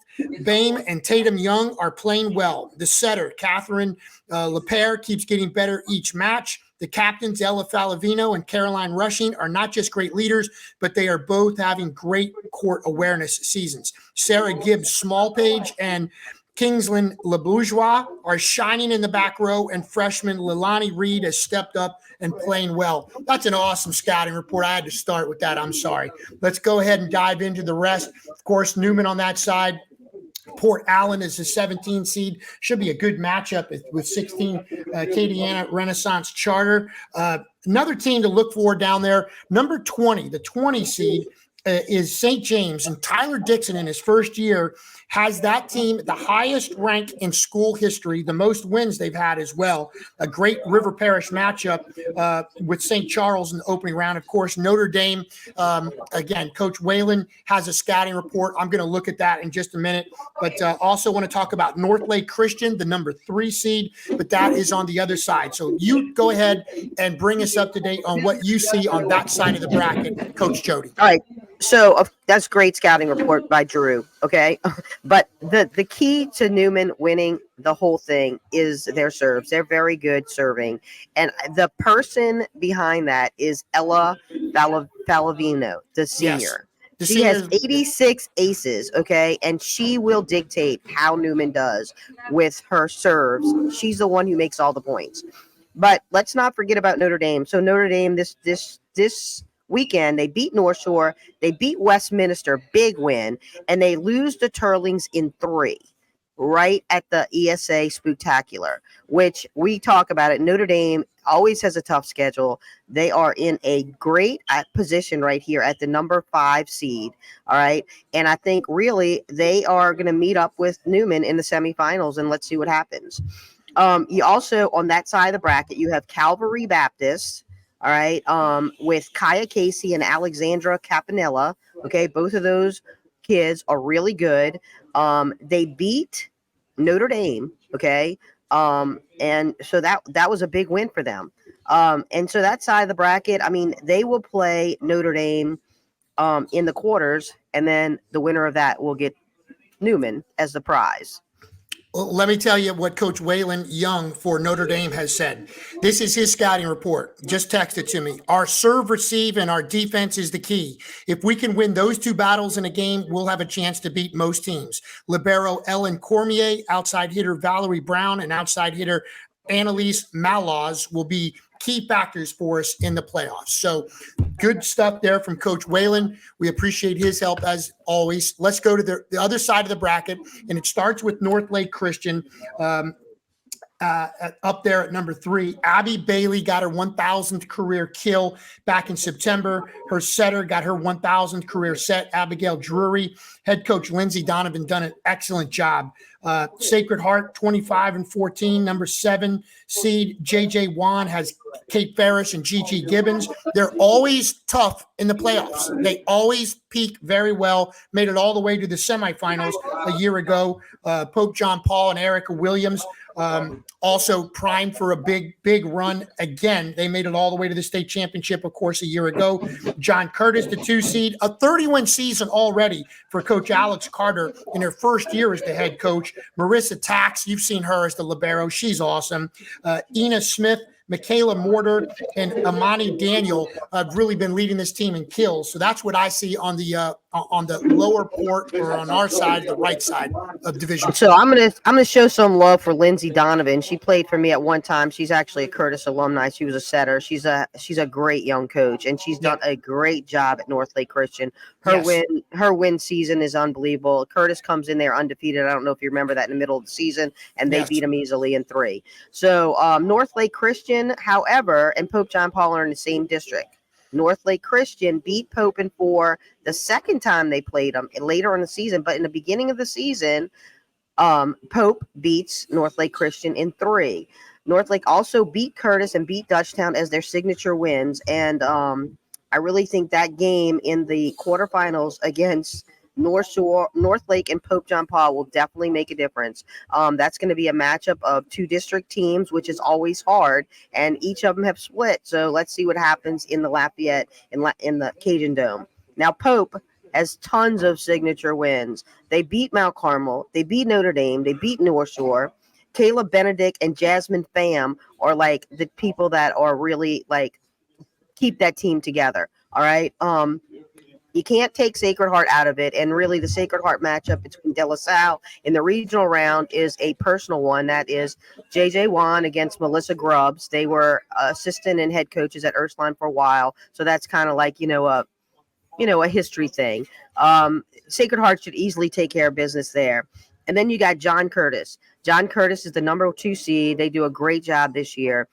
Bame and Tatum Young, are playing well. The setter, Catherine LePere, keeps getting better each match. The captains, Ella Falavino and Caroline Rushing, are not just great leaders, but they are both having great court awareness seasons. Sarah Gibbs Smallpage and Kingsland LeBourgeois are shining in the back row, and freshman Lilani Reed has stepped up and playing well. That's an awesome scouting report. I had to start with that. I'm sorry. Let's go ahead and dive into the rest. Of course, Newman on that side. Port Allen is the 17 seed. Should be a good matchup with 16 Acadiana Renaissance Charter. Another team to look for down there, number 20, the 20 seed is St. James, and Tyler Dixon in his first year has that team the highest rank in school history, the most wins they've had as well. A great River Parish matchup with St. Charles in the opening round. Of course, Notre Dame, again, Coach Whalen has a scouting report. I'm going to look at that in just a minute, but also want to talk about North Lake Christian, the number 3 seed, but that is on the other side. So you go ahead and bring us up to date on what you see on that side of the bracket, Coach Jodee. All right. So that's great scouting report by Drew. Okay. But the key to Newman winning the whole thing is their serves. They're very good serving. And the person behind that is Ella Falavino, the senior. Yes. She has 86 aces, okay? And she will dictate how Newman does with her serves. She's the one who makes all the points. But let's not forget about Notre Dame. So Notre Dame this weekend, they beat North Shore, they beat Westminster, big win, and they lose the Turlings in 3 right at the ESA Spooktacular, which we talk about it. Notre Dame always has a tough schedule. They are in a great position right here at the number 5 seed. All right. And I think really they are going to meet up with Newman in the semifinals, and let's see what happens. You also, on that side of the bracket, you have Calvary Baptist. All right. With Kaya Casey and Alexandra Capanella. Okay. Both of those kids are really good. They beat Notre Dame. Okay. And so that was a big win for them. And so that side of the bracket, I mean, they will play Notre Dame in the quarters, and then the winner of that will get Newman as the prize. Well, let me tell you what Coach Waylon Young for Notre Dame has said. This is his scouting report. Just text it to me. Our serve, receive, and our defense is the key. If we can win those 2 battles in a game, we'll have a chance to beat most teams. Libero Ellen Cormier, outside hitter Valerie Brown, and outside hitter Annalise Malaz will be key factors for us in the playoffs. So good stuff there from Coach Whalen. We appreciate his help as always. Let's go to the other side of the bracket, and it starts with North Lake Christian. Up there at number 3, Abby Bailey got her 1,000th career kill back in September. Her setter got her 1,000th career set. Abigail Drury, head coach Lindsay Donovan done an excellent job Sacred Heart 25-14, number 7 seed. JJ Wan has Kate Ferris and Gigi Gibbons. They're always tough in the playoffs. They always peak very well. Made it all the way to the semifinals a year ago. Pope John Paul and Erica Williams also primed for a big run again. They made it all the way to the state championship, of course, a year ago. John Curtis, the 2 seed, a 30-win season already for Coach Alex Carter in her first year as the head coach. Marissa Tax, you've seen her as the libero. She's awesome. Ina Smith, Michaela Mortar, and Amani Daniel have really been leading this team in kills. So that's what I see on the lower port, or on our side, the right side of Division. So I'm gonna show some love for Lindsay Donovan. She played for me at one time. She's actually a Curtis alumni. She was a setter. She's a great young coach, and she's done a great job at Northlake Christian. Her win season is unbelievable. Curtis comes in there undefeated. I don't know if you remember that in the middle of the season, and they beat them easily in 3. So Northlake Christian, however, and Pope John Paul are in the same district. Northlake Christian beat Pope in 4 the second time they played them later in the season, but in the beginning of the season, Pope beats Northlake Christian in 3. Northlake also beat Curtis and beat Dutchtown as their signature wins, and I really think that game in the quarterfinals against Northlake and Pope John Paul will definitely make a difference. That's going to be a matchup of 2 district teams, which is always hard, and each of them have split. So let's see what happens in the Lafayette in the Cajun Dome. Now, Pope has tons of signature wins. They beat Mount Carmel, they beat Notre Dame, they beat North Shore. Kayla Benedict and Jasmine Pham are like the people that are really like keep that team together. All right. You can't take Sacred Heart out of it. And really the Sacred Heart matchup between De La Salle in the regional round is a personal one. That is JJ Wan against Melissa Grubbs. They were assistant and head coaches at Ursuline for a while. So that's kind of like, a history thing. Sacred Heart should easily take care of business there. And then you got John Curtis. John Curtis is the number 2 seed. They do a great job this year.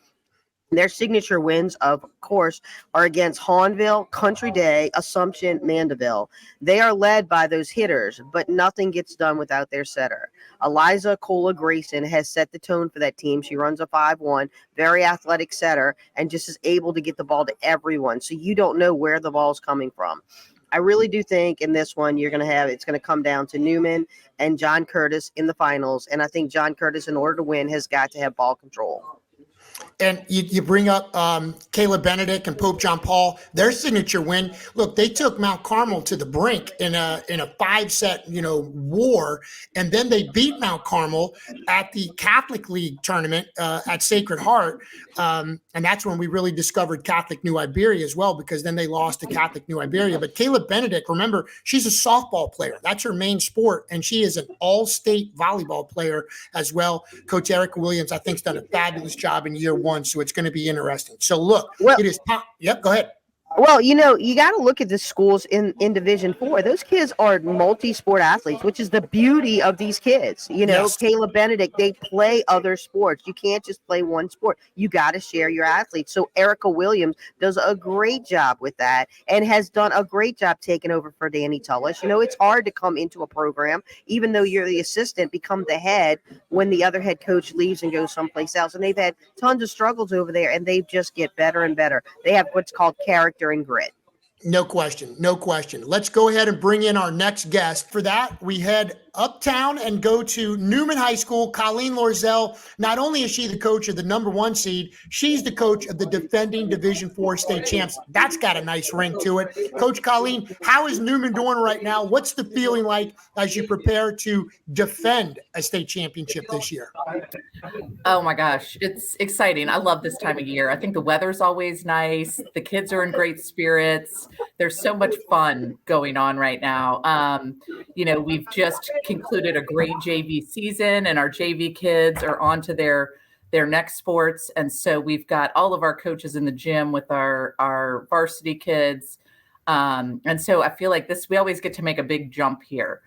Their signature wins, of course, are against Hawnville, Country Day, Assumption, Mandeville. They are led by those hitters, but nothing gets done without their setter. Eliza Cola Grayson has set the tone for that team. She runs a 5-1, very athletic setter, and just is able to get the ball to everyone. So you don't know where the ball's coming from. I really do think in this one it's going to come down to Newman and John Curtis in the finals. And I think John Curtis, in order to win, has got to have ball control. And you bring up Kayla Benedict and Pope John Paul, their signature win. Look, they took Mount Carmel to the brink in a 5-set war, and then they beat Mount Carmel at the Catholic League tournament at Sacred Heart, and that's when we really discovered Catholic New Iberia as well, because then they lost to Catholic New Iberia. But Kayla Benedict, remember, she's a softball player. That's her main sport, and she is an all-state volleyball player as well. Coach Erica Williams, I think, has done a fabulous job in year 1, so it's going to be interesting. So look, it is time. Yep, go ahead. Well, you got to look at the schools in Division 4. Those kids are multi-sport athletes, which is the beauty of these kids. Yes. Kayla Benedict, they play other sports. You can't just play one sport. You got to share your athletes. So Erica Williams does a great job with that and has done a great job taking over for Danny Tullis. It's hard to come into a program, even though you're the assistant, become the head when the other head coach leaves and goes someplace else. And they've had tons of struggles over there, and they just get better and better. They have what's called character and grit. No question. Let's go ahead and bring in our next guest. For that, we head uptown and go to Newman High School. Colleen Loerzel, not only is she the coach of the number 1 seed, she's the coach of the defending Division 4 state champs. That's got a nice ring to it. Coach Colleen, how is Newman doing right now? What's the feeling like as you prepare to defend a state championship this year? Oh my gosh, it's exciting. I love this time of year. I think the weather's always nice. The kids are in great spirits. There's so much fun going on right now. We've just concluded a great JV season, and our JV kids are on to their next sports. And so we've got all of our coaches in the gym with our varsity kids. And so I feel like we always get to make a big jump here.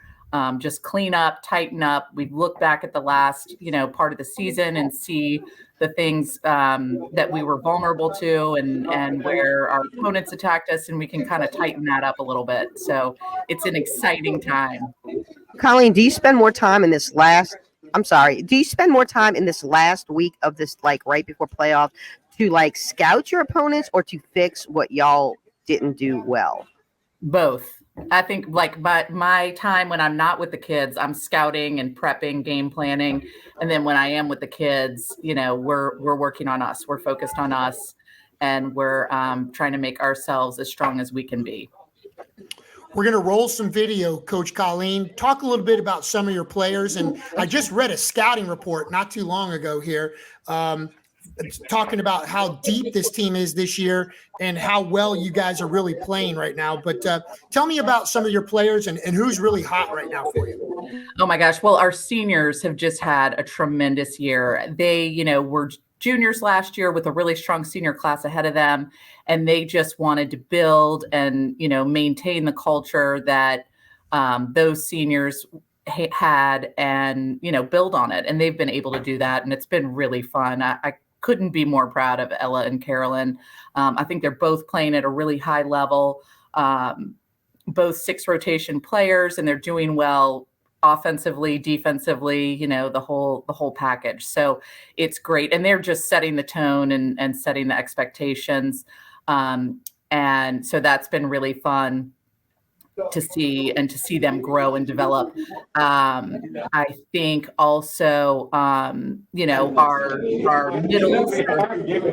Just clean up, tighten up. We look back at the last, part of the season and see the things that we were vulnerable to and where our opponents attacked us, and we can kind of tighten that up a little bit. So it's an exciting time. Colleen, do you spend more time in this last I'm sorry. Do you spend more time in this last week of this, like right before playoff, to like scout your opponents or to fix what y'all didn't do well? Both. I think like my time when I'm not with the kids, I'm scouting and prepping, game planning. And then when I am with the kids, we're working on us. We're focused on us, and we're trying to make ourselves as strong as we can be. We're going to roll some video, Coach Colleen. Talk a little bit about some of your players. And I just read a scouting report not too long ago here, talking about how deep this team is this year and how well you guys are really playing right now. But tell me about some of your players and who's really hot right now for you. Oh my gosh. Well, our seniors have just had a tremendous year. They, were juniors last year with a really strong senior class ahead of them. And they just wanted to build and, maintain the culture that those seniors had and, build on it. And they've been able to do that. And it's been really fun. I couldn't be more proud of Ella and Carolyn. I think they're both playing at a really high level, both 6 rotation players, and they're doing well offensively, defensively, the whole package. So it's great. And they're just setting the tone and setting the expectations. And so that's been really fun to see them grow and develop. I think also, our middles are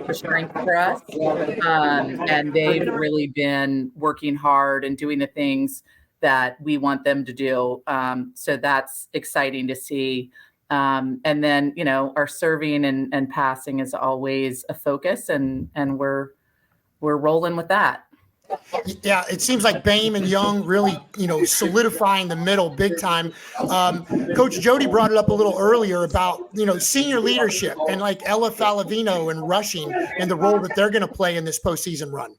a strength for us. And they've really been working hard and doing the things that we want them to do. So that's exciting to see. And then, our serving and passing is always a focus, and we're rolling with that. Yeah, it seems like Boehm and Young really, solidifying the middle big time. Coach Jodee brought it up a little earlier about, senior leadership and like Ella Falavino and rushing and the role that they're going to play in this postseason run.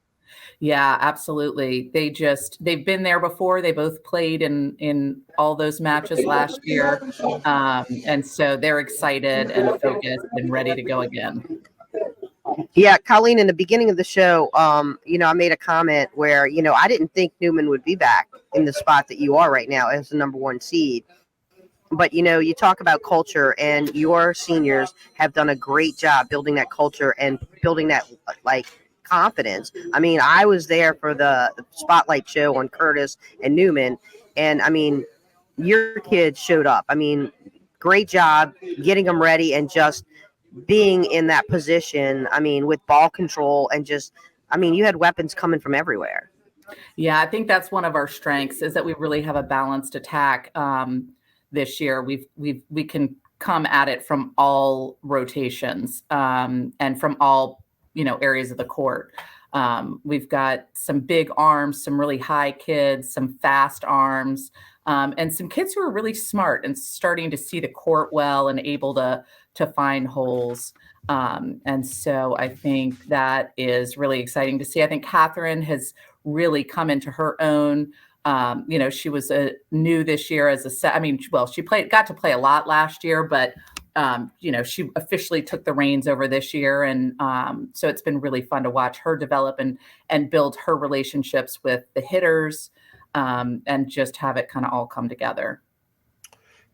Yeah, absolutely. They've been there before. They both played in all those matches last year. And so they're excited and focused and ready to go again. Yeah, Colleen, in the beginning of the show, I made a comment where, I didn't think Newman would be back in the spot that you are right now as the number 1 seed. But, you talk about culture, and your seniors have done a great job building that culture and building that, confidence. I mean, I was there for the spotlight show on Curtis and Newman, and, your kids showed up. Great job getting them ready and just being in that position, with ball control and just, you had weapons coming from everywhere. Yeah, I think that's one of our strengths, is that we really have a balanced attack this year. We can come at it from all rotations and from all, areas of the court. We've got some big arms, some really high kids, some fast arms, and some kids who are really smart and starting to see the court well and able to find holes. And so I think that is really exciting to see. I think Catherine has really come into her own. She was new this year as she got to play a lot last year, but she officially took the reins over this year. And so it's been really fun to watch her develop and build her relationships with the hitters and just have it kind of all come together.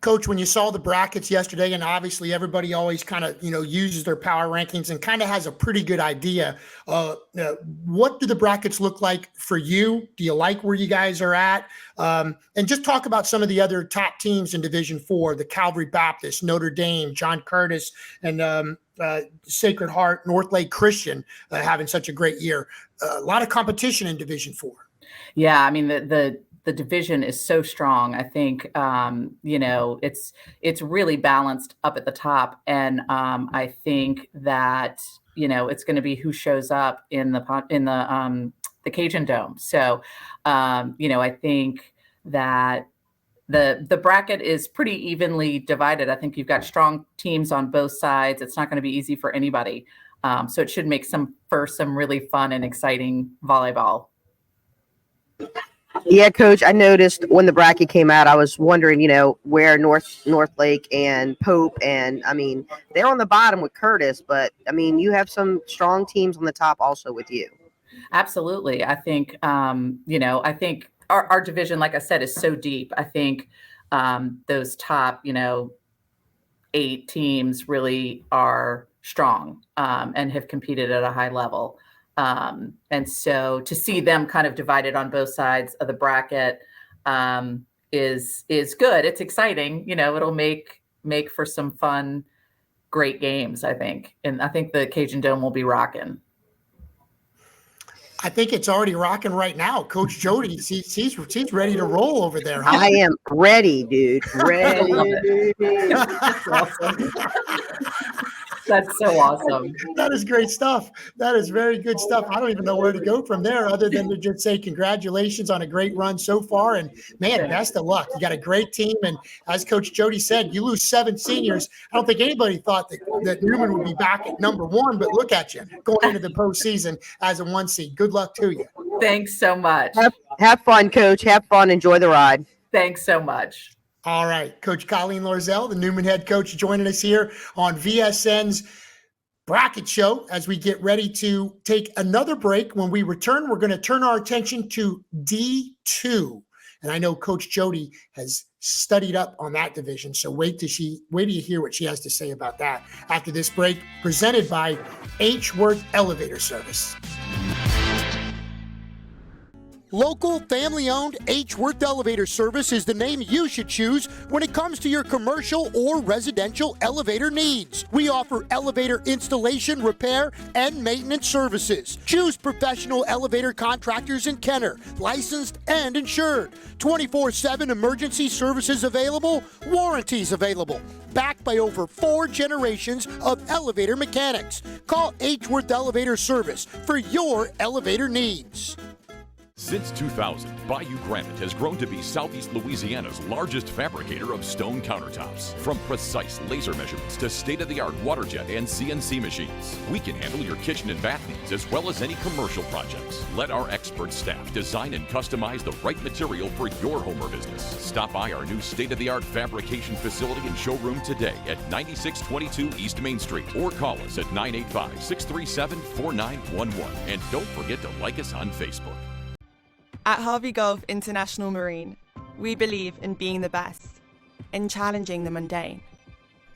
Coach, when you saw the brackets yesterday, and obviously everybody always kind of, uses their power rankings and kind of has a pretty good idea. What do the brackets look like for you? Do you like where you guys are at? And just talk about some of the other top teams in Division IV, the Calvary Baptist, Notre Dame, John Curtis, and Sacred Heart, North Lake Christian having such a great year. A lot of competition in Division IV. Yeah, the division is so strong. I think, it's really balanced up at the top. And I think that, it's going to be who shows up in the Cajun Dome. So, I think that the bracket is pretty evenly divided. I think you've got strong teams on both sides. It's not going to be easy for anybody. So it should make some really fun and exciting volleyball. Yeah, Coach, I noticed when the bracket came out, I was wondering, where North Lake and Pope, and they're on the bottom with Curtis, but you have some strong teams on the top also with you. Absolutely. I think, I think our division, like I said, is so deep. I think those top, 8 teams really are strong and have competed at a high level. And so to see them kind of divided on both sides of the bracket is good. It's exciting. It'll make for some fun, great games, I think. And I think the Cajun Dome will be rocking. I think it's already rocking right now. Coach Jodee, she's ready to roll over there. Huh? I am ready, dude. Ready. That's so awesome. That is great stuff. That is very good stuff. I don't even know where to go from there other than to just say congratulations on a great run so far. And man, best of luck. You got a great team. And as Coach Jodee said, you lose 7 seniors. I don't think anybody thought that Newman would be back at number 1, but look at you going into the postseason as a 1 seed. Good luck to you. Thanks so much. Have fun, Coach. Have fun. Enjoy the ride. Thanks so much. All right. Coach Colleen Loerzel, the Newman head coach, joining us here on VSN's bracket show as we get ready to take another break. When we return, we're going to turn our attention to D2. And I know Coach Jodee has studied up on that division. So wait till you hear what she has to say about that after this break, presented by H. Worth Elevator Service. Local, family-owned H. Worth Elevator Service is the name you should choose when it comes to your commercial or residential elevator needs. We offer elevator installation, repair, and maintenance services. Choose professional elevator contractors in Kenner, licensed and insured. 24/7 emergency services available, warranties available. Backed by over 4 generations of elevator mechanics. Call H. Worth Elevator Service for your elevator needs. Since 2000, Bayou Granite has grown to be Southeast Louisiana's largest fabricator of stone countertops. From precise laser measurements to state-of-the-art water jet and CNC machines, we can handle your kitchen and bath needs as well as any commercial projects. Let our expert staff design and customize the right material for your home or business. Stop by our new state-of-the-art fabrication facility and showroom today at 9622 East Main Street or call us at 985-637-4911. And don't forget to like us on Facebook. At Harvey Gulf International Marine, we believe in being the best, in challenging the mundane,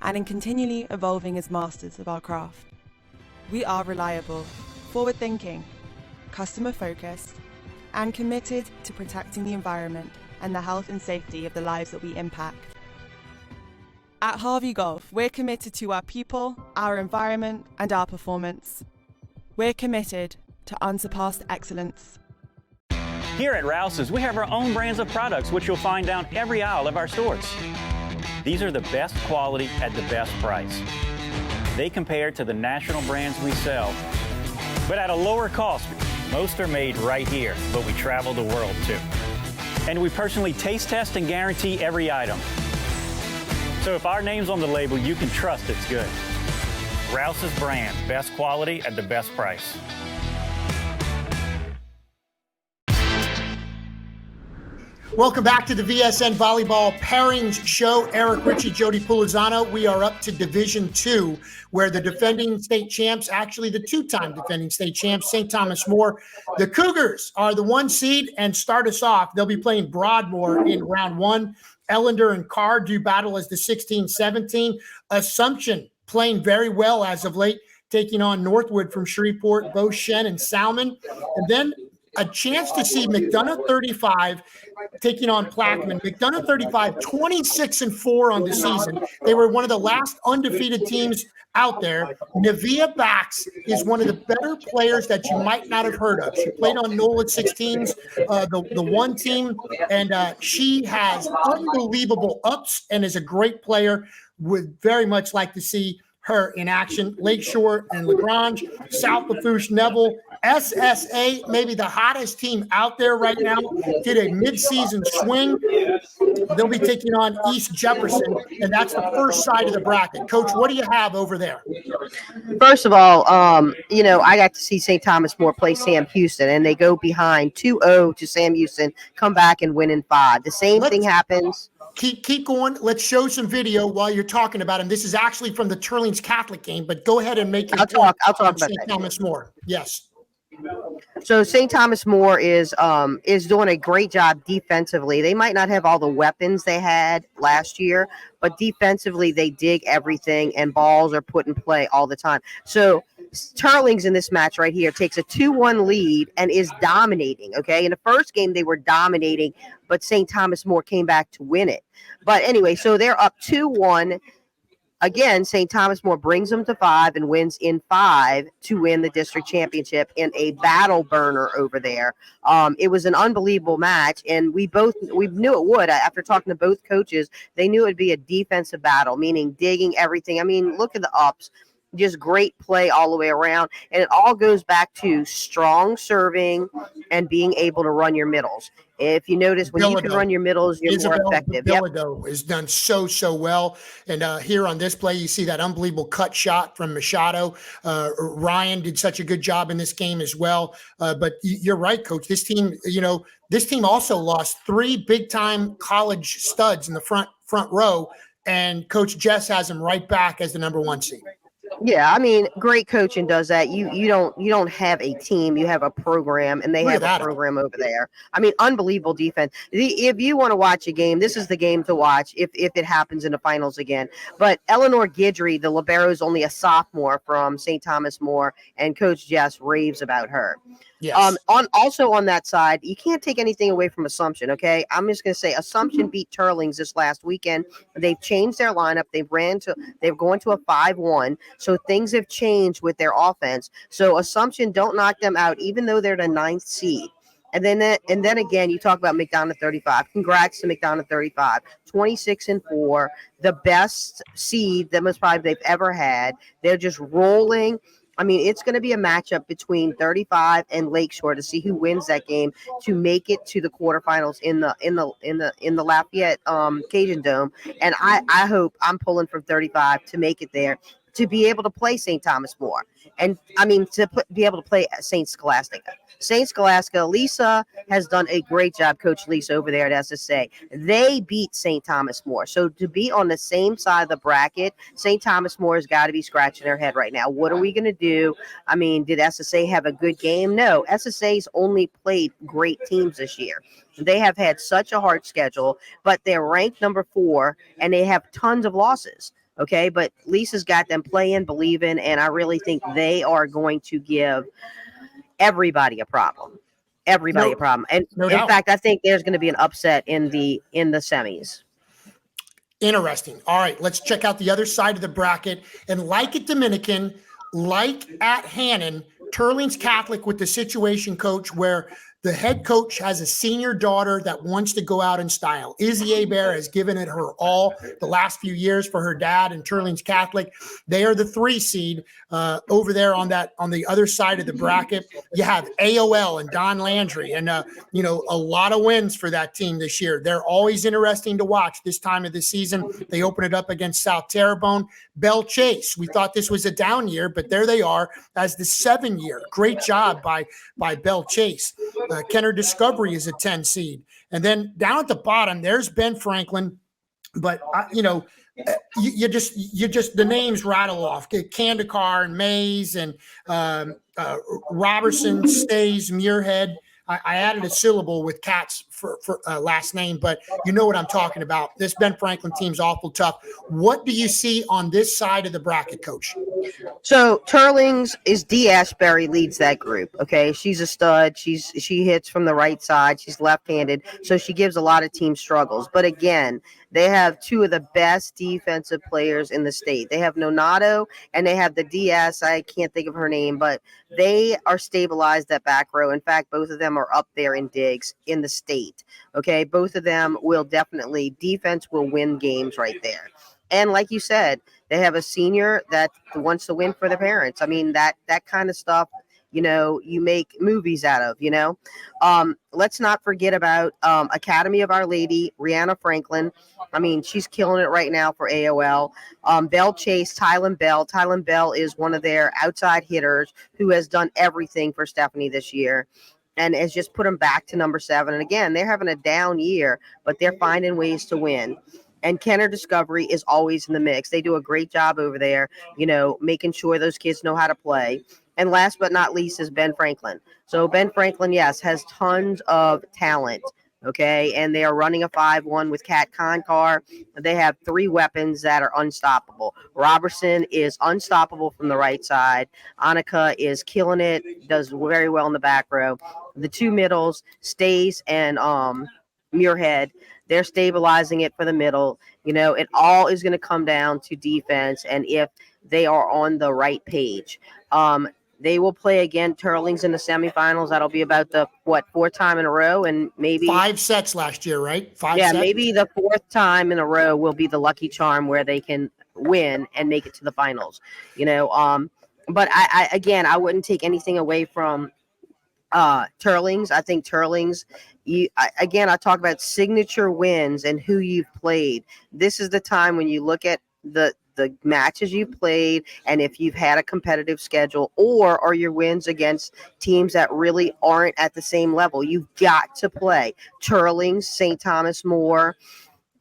and in continually evolving as masters of our craft. We are reliable, forward-thinking, customer-focused, and committed to protecting the environment and the health and safety of the lives that we impact. At Harvey Gulf, we're committed to our people, our environment, and our performance. We're committed to unsurpassed excellence. Here at Rouse's, we have our own brands of products which you'll find down every aisle of our stores. These are the best quality at the best price. They compare to the national brands we sell, but at a lower cost. Most are made right here, but we travel the world too. And we personally taste test and guarantee every item. So if our name's on the label, you can trust it's good. Rouse's brand, best quality at the best price. Welcome back to the VSN Volleyball Pairings Show. Eric, Richey, Jodee, Pulizzano. We are up to Division 2, where the defending state champs, actually the 2-time defending state champs, St. Thomas More. The Cougars are the 1 seed and start us off. They'll be playing Broadmoor in round 1. Ellender and Carr do battle as the 16-17. Assumption playing very well as of late, taking on Northwood from Shreveport, Bo Shen and Salmon. And then a chance to see McDonough 35 taking on Plaquemine. McDonough 35, 26-4 on the season. They were one of the last undefeated teams out there. Nevia Bax is one of the better players that you might not have heard of. She played on NOLA 16s, the 1 team, and she has unbelievable ups and is a great player. Would very much like to see her in action. Lakeshore and Lagrange, South Lafourche, Neville, SSA, maybe the hottest team out there right now, did a midseason swing. They'll be taking on East Jefferson, and that's the first side of the bracket. Coach, what do you have over there? First of all, I got to see St. Thomas More play Sam Houston, and they go behind 2-0 to Sam Houston, come back and win in 5. The same thing happens. Keep going. Let's show some video while you're talking about him. This is actually from the Turlings Catholic game, but go ahead and make your I'll talk about St. that. Thomas More. Yes. So St. Thomas More is doing a great job defensively. They might not have all the weapons they had last year, but defensively they dig everything and balls are put in play all the time. So Turlings in this match right here takes a 2-1 lead and is dominating. Okay, in the first game they were dominating, but St. Thomas More came back to win it. But anyway, so they're up 2-1. Again, St. Thomas More brings them to 5 and wins in 5 to win the district championship in a battle burner over there. It was an unbelievable match, and we knew it would. After talking to both coaches, they knew it would be a defensive battle, meaning digging everything. I mean, look at the ups. Just great play all the way around. And it all goes back to strong serving and being able to run your middles. If you notice, when you can run your middles, you're more effective. Bilodeau has done so well. And here on this play, you see that unbelievable cut shot from Machado. Ryan did such a good job in this game as well. But you're right, Coach. This team, this team also lost 3 big-time college studs in the front row. And Coach Jess has them right back as the number 1 seed. Yeah, I mean, great coaching does that. You don't have a team, you have a program, and they have a program over there. I mean, unbelievable defense. If you want to watch a game, this is the game to watch if it happens in the finals again. But Eleanor Guidry, the libero, is only a sophomore from St. Thomas More, and Coach Jess raves about her. Yes. On that side, you can't take anything away from Assumption. Okay, I'm just going to say Assumption beat Turlings this last weekend. They've changed their lineup. They're going to a 5-1. So things have changed with their offense. So Assumption, don't knock them out, even though they're the 9th seed. And then again, you talk about McDonough 35. Congrats to McDonough 35, 26-4, the best seed that most probably they've ever had. They're just rolling. I mean, it's going to be a matchup between 35 and Lakeshore to see who wins that game to make it to the quarterfinals in the Lafayette Cajun Dome. And I hope, I'm pulling from 35 to make it there to be able to play St. Thomas More. And I mean, be able to play St. Scholastica. St. Scholastica, Lisa has done a great job, Coach Lisa over there at SSA. They beat St. Thomas More. So to be on the same side of the bracket, St. Thomas More has got to be scratching their head right now. What are we going to do? I mean, did SSA have a good game? No. SSA's only played great teams this year. They have had such a hard schedule, but they're ranked number 4, and they have tons of losses. Okay, but Lisa's got them playing, believing, and I really think they are going to give everybody a problem. And in fact, I think there's going to be an upset in the semis. Interesting. All right, let's check out the other side of the bracket. And like at Dominican, like at Hannan, Turling's Catholic with the situation, Coach, where the head coach has a senior daughter that wants to go out in style. Izzy Hebert has given it her all the last few years for her dad, and Turling's Catholic. They are the 3 seed over there on the other side of the bracket. You have AOL and Don Landry, and a lot of wins for that team this year. They're always interesting to watch this time of the season. They open it up against South Terrebonne. Belle Chase, we thought this was a down year, but there they are as the 7 year. Great job by Belle Chase. Kenner Discovery is a 10 seed. And then down at the bottom, there's Ben Franklin. But, you just the names rattle off. Kandikar and Mays and Robertson, Stays, Muirhead. I added a syllable with Kat's for last name, but you know what I'm talking about. This Ben Franklin team's awful tough. What do you see on this side of the bracket, Coach? So Turlings is Dee Ashbury leads that group. Okay, she's a stud. She hits from the right side. She's left-handed, so she gives a lot of team struggles. But again, they have 2 of the best defensive players in the state. They have Nonato and they have the DS. I can't think of her name, but they are stabilized at back row. In fact, both of them are up there in digs in the state. Okay, both of them will definitely, defense will win games right there. And like you said, they have a senior that wants to win for their parents. I mean, that kind of stuff, you make movies out of, Let's not forget about Academy of Our Lady, Rihanna Franklin. I mean, she's killing it right now for AOL. Belle Chase, Tylen Bell. Tylen Bell is one of their outside hitters who has done everything for Stephanie this year and has just put them back to number 7. And again, they're having a down year, but they're finding ways to win. And Kenner Discovery is always in the mix. They do a great job over there, making sure those kids know how to play. And last but not least is Ben Franklin. So Ben Franklin, yes, has tons of talent. Okay. And they are running a 5-1 with Kat Konkar. They have 3 weapons that are unstoppable. Robertson is unstoppable from the right side. Annika is killing it, does very well in the back row. The 2 middles, Stace and Muirhead, they're stabilizing it for the middle. It all is going to come down to defense and if they are on the right page. They will play again Turlings in the semifinals. That'll be about the 4th time in a row, and maybe 5 sets last year, right? 5 yeah, sets? maybe the 4th time in a row will be the lucky charm where they can win and make it to the finals. But I wouldn't take anything away from Turlings. I think Turlings, I talk about signature wins and who you've played. This is the time when you look at the matches you've played and if you've had a competitive schedule or are your wins against teams that really aren't at the same level. You've got to play. Turlings, St. Thomas More,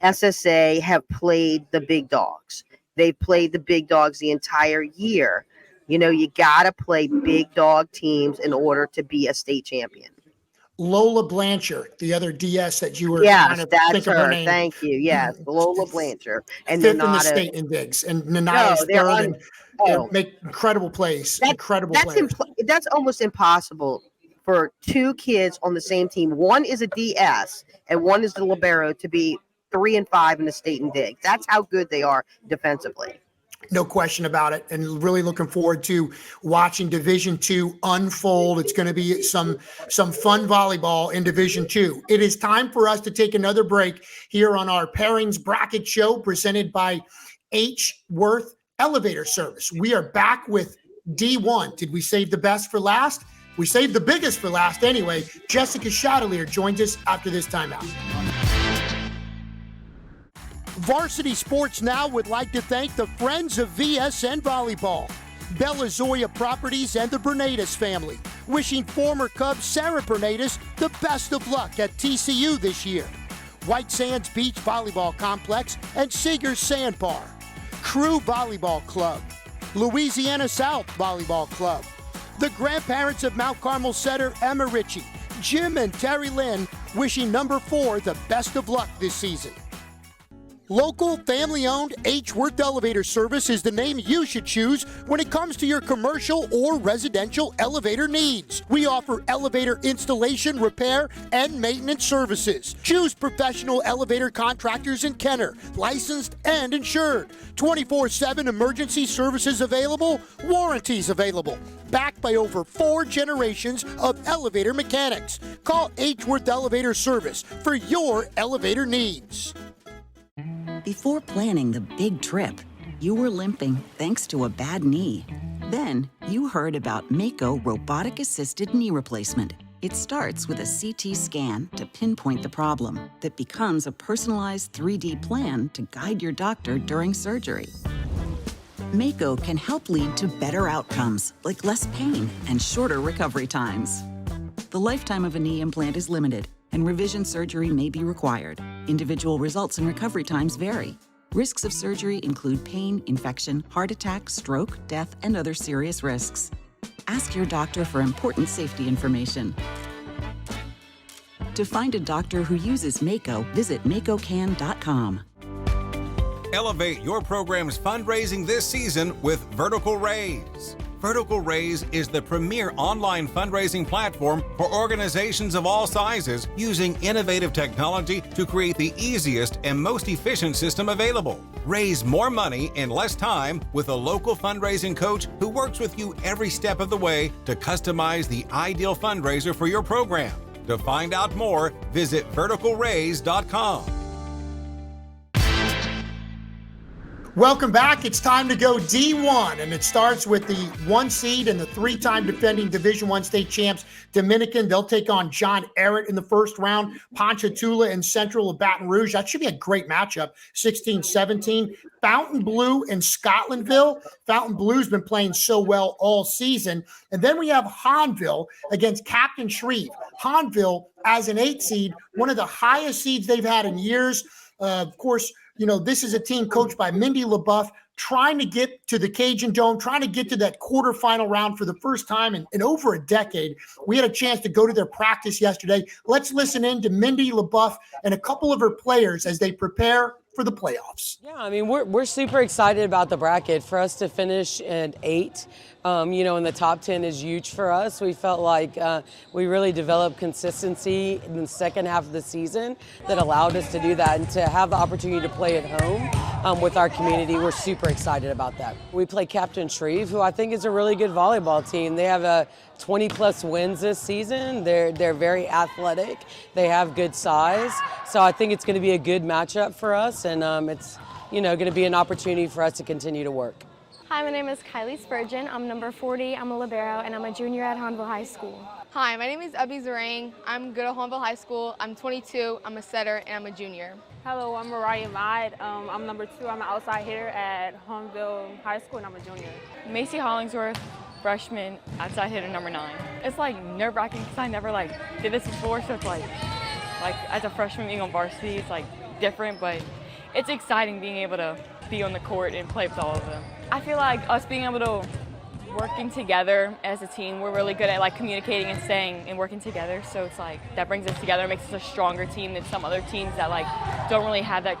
SSA have played the big dogs. They've played the big dogs the entire year. You got to play big dog teams in order to be a state champion. Lola Blanchard, the other DS that you were Yes, that's think of her her. name. Thank you. Yes, Lola Blanchard. And 5th in the state in digs, and Nanaya is 3rd, and they make incredible plays. That's almost impossible for 2 kids on the same team. One is a DS and one is the libero to be 3 and 5 in the state in digs. That's how good they are defensively. No question about it. And really looking forward to watching Division II unfold. It's going to be some fun volleyball in Division II. It is time for us to take another break here on our Pairings Bracket Show presented by H. Worth Elevator Service. We are back with D1. Did we save the best for last? We saved the biggest for last anyway. Jessica Chatellier joins us after this timeout. Varsity Sports Now would like to thank the Friends of VSN Volleyball, Bella Zoya Properties, and the Bernadas family, wishing former Cub Sarah Bernadas the best of luck at TCU this year. White Sands Beach Volleyball Complex and Seegers Sandbar, Crew Volleyball Club, Louisiana South Volleyball Club, the grandparents of Mount Carmel setter Emma Richey, Jim and Terry Lynn, wishing number 4 the best of luck this season. Local, family-owned H. Worth Elevator Service is the name you should choose when it comes to your commercial or residential elevator needs. We offer elevator installation, repair, and maintenance services. Choose professional elevator contractors in Kenner, licensed and insured. 24/7 emergency services available, warranties available. Backed by over 4 generations of elevator mechanics. Call H. Worth Elevator Service for your elevator needs. Before planning the big trip, you were limping thanks to a bad knee. Then you heard about Mako robotic-assisted knee replacement. It starts with a CT scan to pinpoint the problem that becomes a personalized 3D plan to guide your doctor during surgery. Mako can help lead to better outcomes, like less pain and shorter recovery times. The lifetime of a knee implant is limited, and revision surgery may be required. Individual results and recovery times vary. Risks of surgery include pain, infection, heart attack, stroke, death, and other serious risks. Ask your doctor for important safety information. To find a doctor who uses Mako, visit makocan.com. Elevate your program's fundraising this season with Vertical Raise. Vertical Raise is the premier online fundraising platform for organizations of all sizes using innovative technology to create the easiest and most efficient system available. Raise more money in less time with a local fundraising coach who works with you every step of the way to customize the ideal fundraiser for your program. To find out more, visit verticalraise.com. Welcome back. It's time to go D1, and it starts with the 1 seed and the 3-time defending Division I state champs, Dominican. They'll take on John Ehret in the first round, Ponchatoula and Central of Baton Rouge. That should be a great matchup, 16-17. Fountain Blue and Scotlandville. Fountain Blue's been playing so well all season. And then we have Hahnville against Captain Shreve. Hahnville, as an 8 seed, one of the highest seeds they've had in years. Of course, this is a team coached by Mindy LaBeouf, trying to get to the Cajun Dome, trying to get to that quarterfinal round for the first time in over a decade. We had a chance to go to their practice yesterday. Let's listen in to Mindy LaBeouf and a couple of her players as they prepare for the playoffs. Yeah, I mean, we're super excited about the bracket. For us to finish at 8, in the top 10 is huge for us. We felt like we really developed consistency in the second half of the season that allowed us to do that, and to have the opportunity to play at home with our community, we're super excited about that. We play Captain Shreve, who I think is a really good volleyball team. They have 20-plus wins this season. They're very athletic. They have good size. So I think it's going to be a good matchup for us, and it's going to be an opportunity for us to continue to work. Hi, my name is Kylie Spurgeon. I'm number 40. I'm a libero, and I'm a junior at Hahnville High School. Hi, my name is Abby Zarang. I'm good at Hahnville High School. I'm 22. I'm a setter, and I'm a junior. Hello, I'm Mariah Mad. I'm number 2. I'm an outside hitter at Hahnville High School, and I'm a junior. Macy Hollingsworth, freshman, outside hitter number 9. It's nerve-wracking because I never did this before, so it's like as a freshman being on varsity, it's different, but it's exciting being able to be on the court and play with all of them. I feel like us being able to working together as a team, we're really good at communicating and staying and working together. So it's that brings us together, makes us a stronger team than some other teams that don't really have that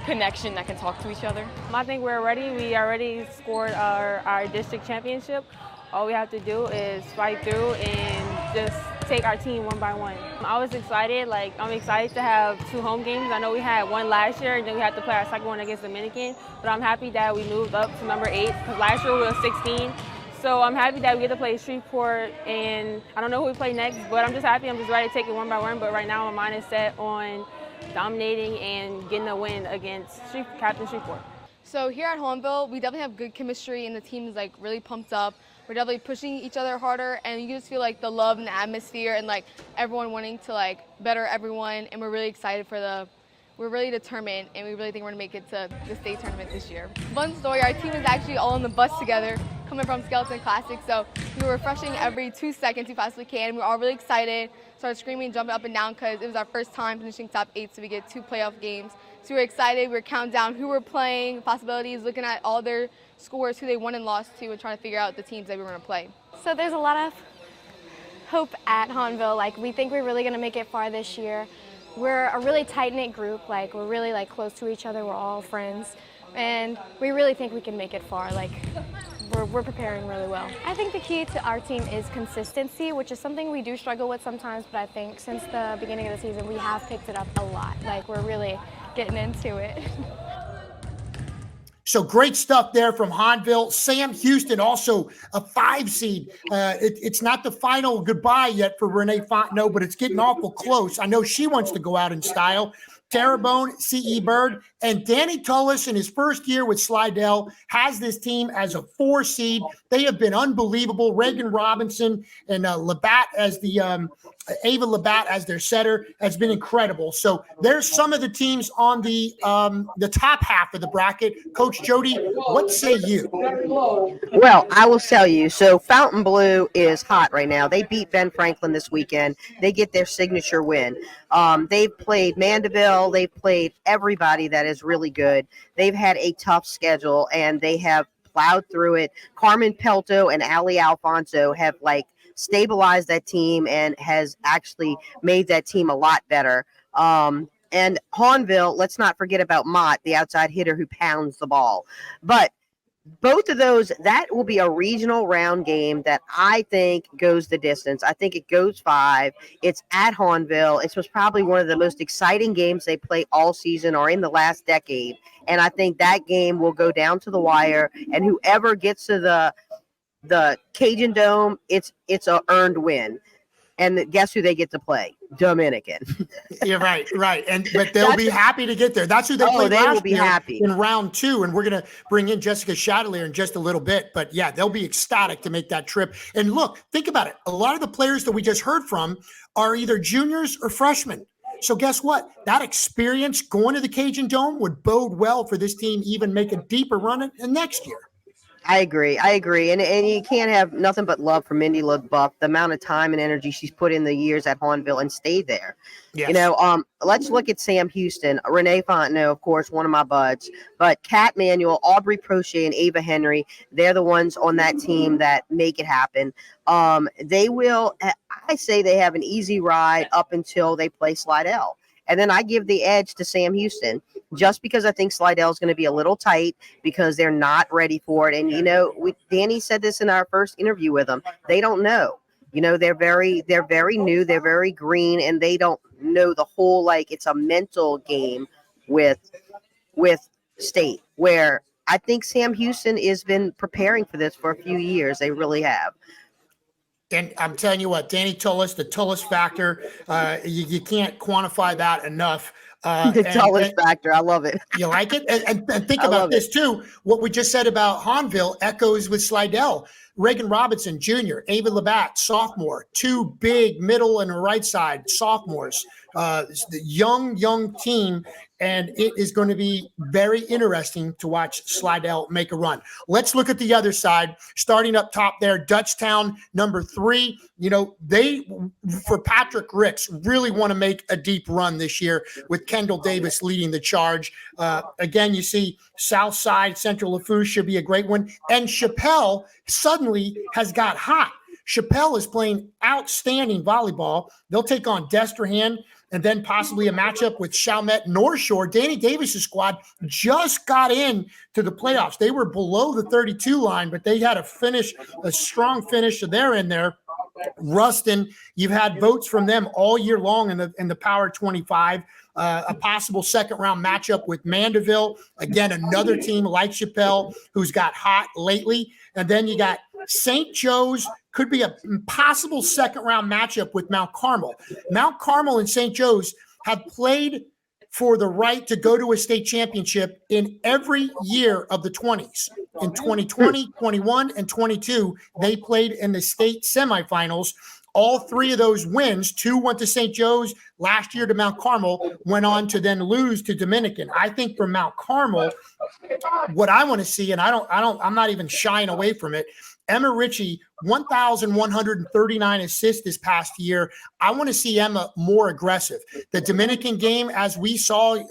connection that can talk to each other. I think we're ready. We already scored our district championship. All we have to do is fight through and just take our team one by one. I was excited. I'm excited to have 2 home games. I know we had one last year, and then we had to play our second one against Dominican. But I'm happy that we moved up to number 8, because last year we were 16. So I'm happy that we get to play Shreveport, and I don't know who we play next, but I'm just happy. I'm just ready to take it one by one. But right now my mind is set on dominating and getting a win against Captain Shreveport. So here at Hahnville, we definitely have good chemistry, and the team is really pumped up. We're definitely pushing each other harder, and you just feel the love and the atmosphere, and everyone wanting to better everyone. And we're really excited we're really determined, and we really think we're gonna make it to the state tournament this year. Fun story, our team is actually all on the bus together, coming from Skeleton Classic. So we were refreshing every 2 seconds we possibly can. We were all really excited, started screaming, jumping up and down, because it was our first time finishing top 8, so we get 2 playoff games. So we were excited. We were counting down who we're playing, possibilities, looking at all their scores, who they won and lost to, and trying to figure out the teams that we were going to play. So there's a lot of hope at Hahnville. We think we're really going to make it far this year. We're a really tight-knit group. We're really close to each other. We're all friends, and we really think we can make it far. We're preparing really well. I think the key to our team is consistency, which is something we do struggle with sometimes, but I think since the beginning of the season we have picked it up a lot. We're really getting into it. So great stuff there from Hahnville. Sam Houston, also a 5 seed. It's not the final goodbye yet for Renee Fontenot, but it's getting awful close. I know she wants to go out in style. Terrebonne, C.E. Bird, and Danny Tullis in his first year with Slidell has this team as a 4 seed. They have been unbelievable. Reagan Robinson and Labatt as the Ava Labatt as their setter has been incredible. So there's some of the teams on the top half of the bracket. Coach Jodee, what say you? Well, I will tell you. So Fontainebleau is hot right now. They beat Ben Franklin this weekend. They get their signature win. They've played Mandeville. They've played everybody that is really good. They've had a tough schedule, and they have plowed through it. Carmen Pelto and Ali Alfonso have stabilized that team and has actually made that team a lot better. And Hahnville, let's not forget about Mott, the outside hitter who pounds the ball. But both of those, that will be a regional round game that I think goes the distance. I think it goes 5. It's at Hahnville. It was probably one of the most exciting games they play all season or in the last decade. And I think that game will go down to the wire. And whoever gets to the Cajun Dome, it's a earned win. And guess who they get to play? Dominican. Yeah, right. But they'll be happy to get there. That's who they played they last will be year happy in round 2. And we're going to bring in Jessica Chatellier in just a little bit. But yeah, they'll be ecstatic to make that trip. And look, think about it. A lot of the players that we just heard from are either juniors or freshmen. So guess what? That experience going to the Cajun Dome would bode well for this team, even make a deeper run in next year. I agree. And you can't have nothing but love for Mindy LaBeouf. The amount of time and energy she's put in the years at Hahnville and stayed there. Yes. Let's look at Sam Houston. Renee Fontenot, of course, one of my buds. But Kat Manuel, Aubrey Prochet, and Ava Henry, they're the ones on that team that make it happen. They will, I say they have an easy ride up until they play Slidell. And then I give the edge to Sam Houston just because I think Slidell is going to be a little tight because they're not ready for it. And, Danny said this in our first interview with them. They don't know. They're very new. They're very green, and they don't know the whole, it's a mental game with state, where I think Sam Houston has been preparing for this for a few years. They really have. And I'm telling you what, Danny Tullis, the Tullis factor, you can't quantify that enough. The Tullis factor, I love it. You like it? And think about this too. What we just said about Hahnville echoes with Slidell. Reagan Robinson, Jr., Ava Labatt, sophomore, two big middle and right side sophomores. The young team, and it is going to be very interesting to watch Slidell make a run. Let's look at the other side, starting up top there, Dutchtown, number 3. They, for Patrick Ricks, really want to make a deep run this year with Kendall Davis leading the charge. Again, you see South Side, Central Lafourche should be a great one. And Chappelle suddenly has got hot. Chappelle is playing outstanding volleyball. They'll take on Destrehan and then possibly a matchup with Chalmette North Shore. Danny Davis's squad just got in to the playoffs. They were below the 32 line, but they had a strong finish, so they're in there. Ruston, you've had votes from them all year long in the Power 25. A possible second-round matchup with Mandeville. Again, another team like Chappelle who's got hot lately. And then you got St. Joe's, could be a possible second-round matchup with Mount Carmel. Mount Carmel and St. Joe's have played for the right to go to a state championship in every year of the 20s. In 2020, 21, and 22, they played in the state semifinals. All 3 of those wins, 2 went to St. Joe's, last year to Mount Carmel, went on to then lose to Dominican. I think for Mount Carmel, what I want to see, and I'm not even shying away from it, Emma Richey, 1,139 assists this past year. I want to see Emma more aggressive. The Dominican game, as we saw,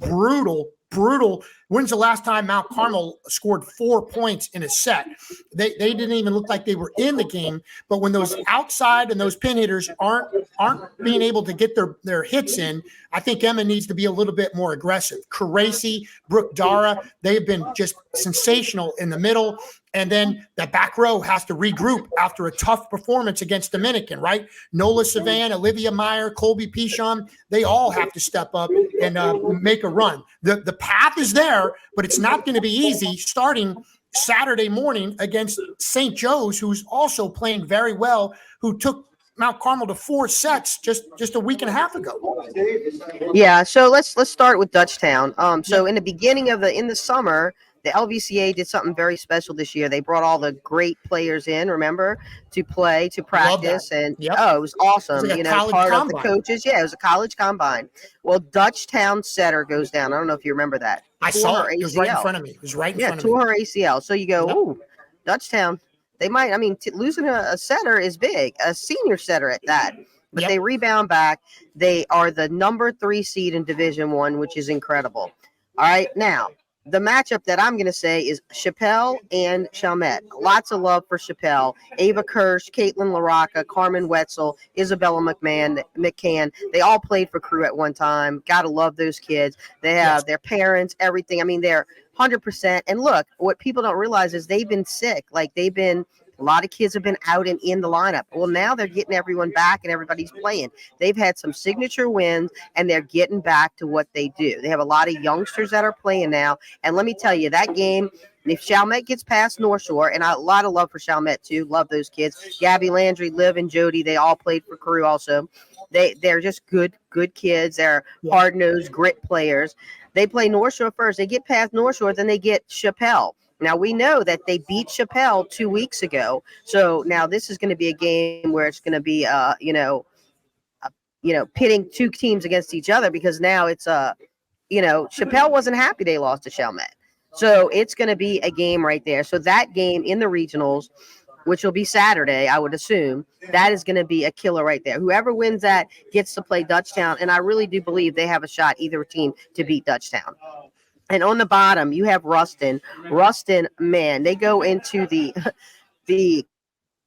brutal. When's the last time Mount Carmel scored 4 points in a set? They didn't even look like they were in the game. But when those outside and those pin hitters aren't being able to get their hits in, I think Emma needs to be a little bit more aggressive. Caracci, Brooke Dara, they've been just sensational in the middle. And then the back row has to regroup after a tough performance against Dominican, right? Nola Savan, Olivia Meyer, Colby Pichon, they all have to step up and make a run. The path is there, but it's not going to be easy starting Saturday morning against St. Joe's, who's also playing very well, who took Mount Carmel to 4 sets just a week and a half ago. Yeah, so let's start with Dutchtown. So in the beginning of in the summer, the LVCA did something very special this year. They brought all the great players in, remember, to practice. And it was awesome. It was like part combine. Of the coaches. Yeah, it was a college combine. Well, Dutchtown setter goes down. I don't know if you remember that. I saw it. It was right in front of me. It was right in front of me. Tore her ACL. So you go, ooh, Dutchtown. They might, losing a setter is big, a senior setter at that. But they rebound back. They are the number 3 seed in Division I, which is incredible. All right, now, the matchup that I'm going to say is Chappelle and Chalmette. Lots of love for Chappelle. Ava Kirsch, Caitlin LaRocca, Carmen Wetzel, Isabella McCann. They all played for Crew at one time. Got to love those kids. They have their parents, everything. They're 100%. And look, what people don't realize is they've been sick. A lot of kids have been out and in the lineup. Well, now they're getting everyone back and everybody's playing. They've had some signature wins, and they're getting back to what they do. They have a lot of youngsters that are playing now. And let me tell you, that game, if Chalmette gets past North Shore, and a lot of love for Chalmette too, love those kids. Gabby Landry, Liv, and Jodee, they all played for Crew also. They're just good kids. They're hard-nosed, grit players. They play North Shore first. They get past North Shore, then they get Chappelle. Now, we know that they beat Chappelle 2 weeks ago. So now this is going to be a game where it's going to be, pitting 2 teams against each other, because now it's, Chappelle wasn't happy they lost to Chalmette. So it's going to be a game right there. So that game in the regionals, which will be Saturday, I would assume, that is going to be a killer right there. Whoever wins that gets to play Dutchtown, and I really do believe they have a shot, either team, to beat Dutchtown. And on the bottom, you have Ruston. Ruston, man, they go into the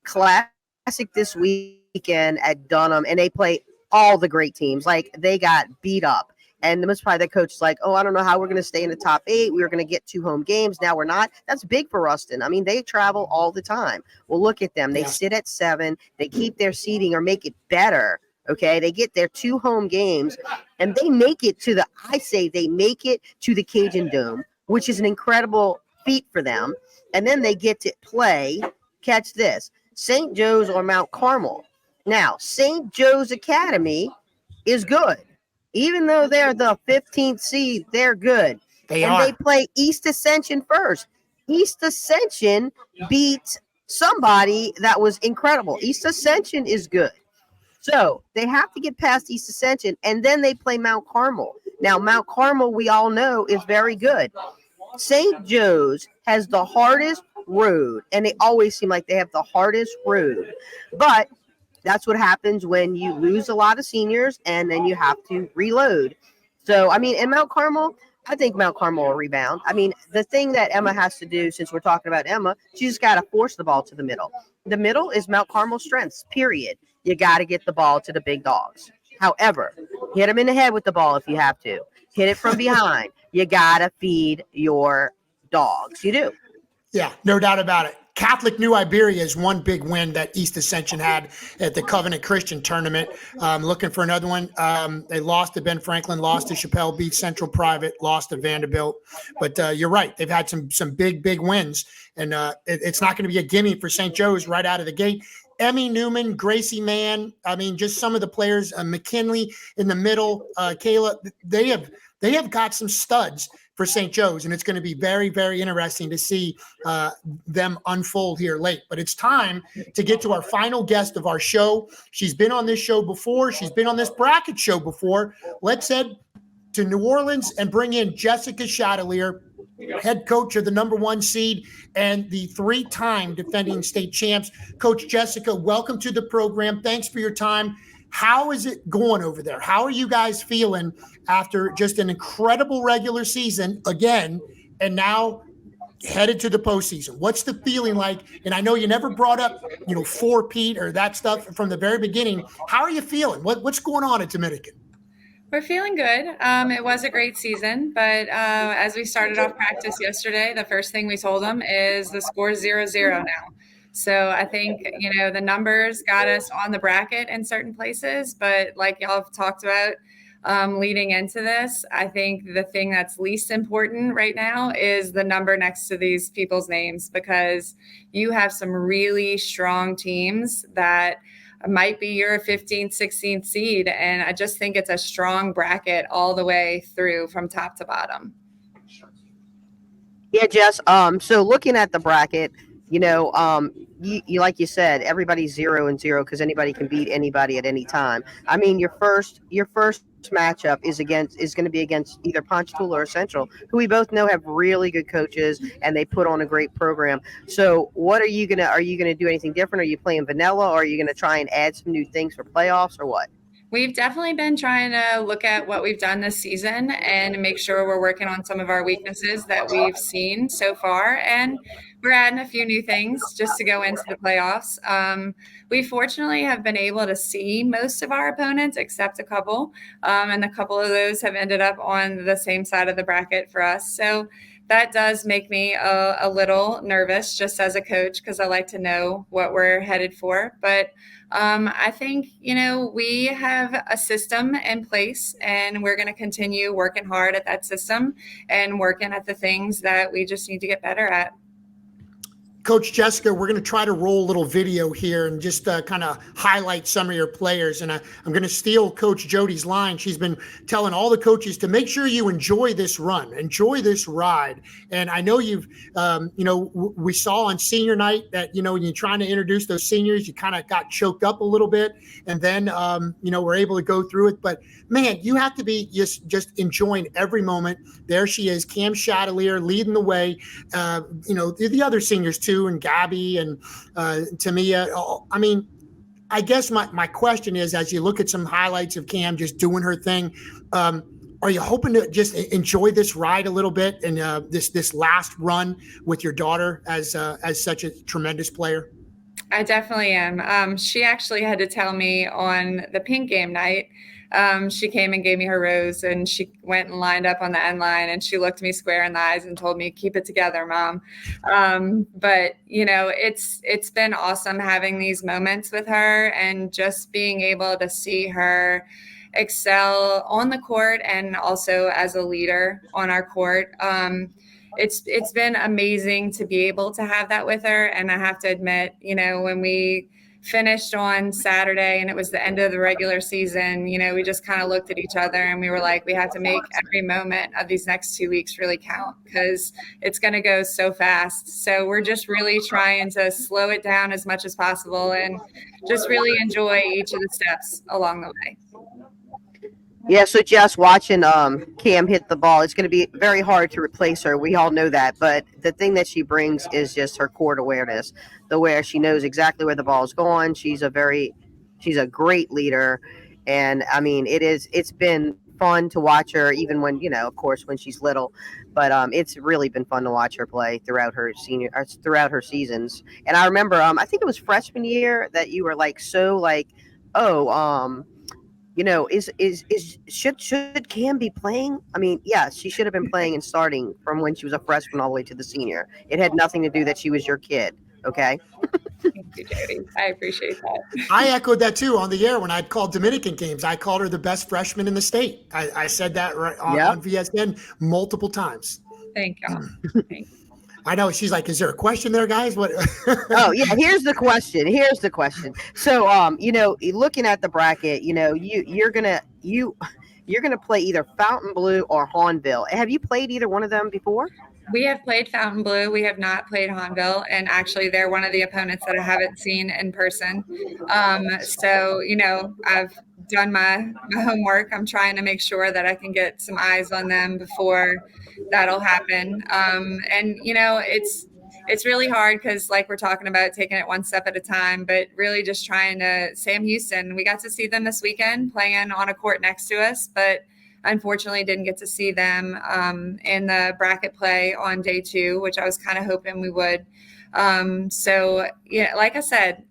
Classic this weekend at Dunham, and they play all the great teams. Like, they got beat up. And the most probably the coach is like, oh, I don't know how we're going to stay in the top 8. We were going to get 2 home games. Now we're not. That's big for Ruston. I mean, they travel all the time. Well, look at them. They sit at 7. They keep their seeding or make it better. Okay. They get their 2 home games and they make it to they make it to the Cajun Dome, which is an incredible feat for them. And then they get to play, catch this, St. Joe's or Mount Carmel. Now, St. Joe's Academy is good. Even though they're the 15th seed, they're good. They play East Ascension first. East Ascension beat somebody that was incredible. East Ascension is good. So they have to get past East Ascension, and then they play Mount Carmel. Now, Mount Carmel, we all know, is very good. St. Joe's has the hardest road, and they always seem like they have the hardest road. But that's what happens when you lose a lot of seniors and then you have to reload. So, I mean, in Mount Carmel, I think Mount Carmel will rebound. I mean, the thing that Emma has to do, since we're talking about Emma, she just got to force the ball to the middle. The middle is Mount Carmel's strengths, period. You got to get the ball to the big dogs. However, hit them in the head with the ball if you have to. Hit it from behind. You got to feed your dogs. You do. Yeah, no doubt about it. Catholic New Iberia is one big win that East Ascension had at the Covenant Christian tournament. Looking for another one. They lost to Ben Franklin, lost to Chappelle, beat Central Private, lost to Vanderbilt. But you're right. They've had some big wins. And it's not going to be a gimme for St. Joe's right out of the gate. Emmy Newman, Gracie Mann. I mean, just some of the players, McKinley in the middle, Kayla, they have got some studs for St. Joe's, and it's going to be very, very interesting to see them unfold here late. But it's time to get to our final guest of our show. She's been on this show before. She's been on this bracket show before. Let's head to New Orleans and bring in Jessica Chatellier, head coach of the number 1 seed and the 3-time defending state champs. Coach Jessica, welcome to the program. Thanks for your time. How is it going over there? How are you guys feeling after just an incredible regular season again, and now headed to the postseason? What's the feeling like? And I know you never brought up, 4-peat or that stuff from the very beginning. How are you feeling? What's going on at Dominican? We're feeling good. It was a great season, but as we started off practice yesterday, the first thing we told them is the score is 0-0 now. So I think, the numbers got us on the bracket in certain places, but like y'all have talked about leading into this, I think the thing that's least important right now is the number next to these people's names, because you have some really strong teams that might be your 15th, 16th seed. And I just think it's a strong bracket all the way through from top to bottom. Yeah, Jess. So looking at the bracket, you like you said, everybody's 0-0 because anybody can beat anybody at any time. I mean, your first matchup is going to be against either Ponchatoula or Central, who we both know have really good coaches and they put on a great program. So what are you gonna do anything different? Are you playing vanilla, or are you gonna try and add some new things for playoffs, or what? We've definitely been trying to look at what we've done this season and make sure we're working on some of our weaknesses that we've seen so far. And we're adding a few new things just to go into the playoffs. We fortunately have been able to see most of our opponents except a couple. And a couple of those have ended up on the same side of the bracket for us. So that does make me a little nervous just as a coach, because I like to know what we're headed for. But I think, we have a system in place, and we're going to continue working hard at that system and working at the things that we just need to get better at. Coach Jessica, we're going to try to roll a little video here and just kind of highlight some of your players. And I'm going to steal Coach Jodee's line. She's been telling all the coaches to make sure you enjoy this run, enjoy this ride. And I know you've, we saw on senior night that, when you're trying to introduce those seniors, you kind of got choked up a little bit. And then, we're able to go through it. But, man, you have to be just enjoying every moment. There she is, Cam Chatellier leading the way. The other seniors too, and Gabby and Tamia. I mean, I guess my question is, as you look at some highlights of Cam just doing her thing, are you hoping to just enjoy this ride a little bit and this last run with your daughter as such a tremendous player? I definitely am. She actually had to tell me on the pink game night. She came and gave me her rose, and she went and lined up on the end line, and she looked me square in the eyes and told me, "Keep it together, Mom." But it's been awesome having these moments with her and just being able to see her excel on the court and also as a leader on our court. It's been amazing to be able to have that with her. And I have to admit, when we finished on Saturday and it was the end of the regular season, we just kind of looked at each other and we were like, we have to make every moment of these next 2 weeks really count because it's going to go so fast. So we're just really trying to slow it down as much as possible and just really enjoy each of the steps along the way. Yeah, so just watching Cam hit the ball, it's going to be very hard to replace her. We all know that. But the thing that she brings is just her court awareness, the way she knows exactly where the ball is going. She's a great leader. And, I mean, it's been fun to watch her, even when, of course, when she's little. But it's really been fun to watch her play throughout her seasons. And I remember, I think it was freshman year that you were should Cam be playing? I mean, yeah, she should have been playing and starting from when she was a freshman all the way to the senior. It had nothing to do that she was your kid. Okay. Thank you, Jodee. I appreciate that. I echoed that too on the air when I'd called Dominican games. I called her the best freshman in the state. I said that right on VSN multiple times. Thank you. I know. She's like, is there a question there, guys? What? Oh, yeah. Here's the question. So, looking at the bracket, you're gonna play either Fontainebleau or Hahnville. Have you played either one of them before? We have played Fontainebleau. We have not played Hahnville, and actually, they're one of the opponents that I haven't seen in person. So, I've done my homework. I'm trying to make sure that I can get some eyes on them before that'll happen. It's really hard because, like we're talking about, taking it one step at a time, but really just trying to. Sam Houston, we got to see them this weekend playing on a court next to us, but unfortunately didn't get to see them in the bracket play on day 2, which I was kind of hoping we would. Like I said,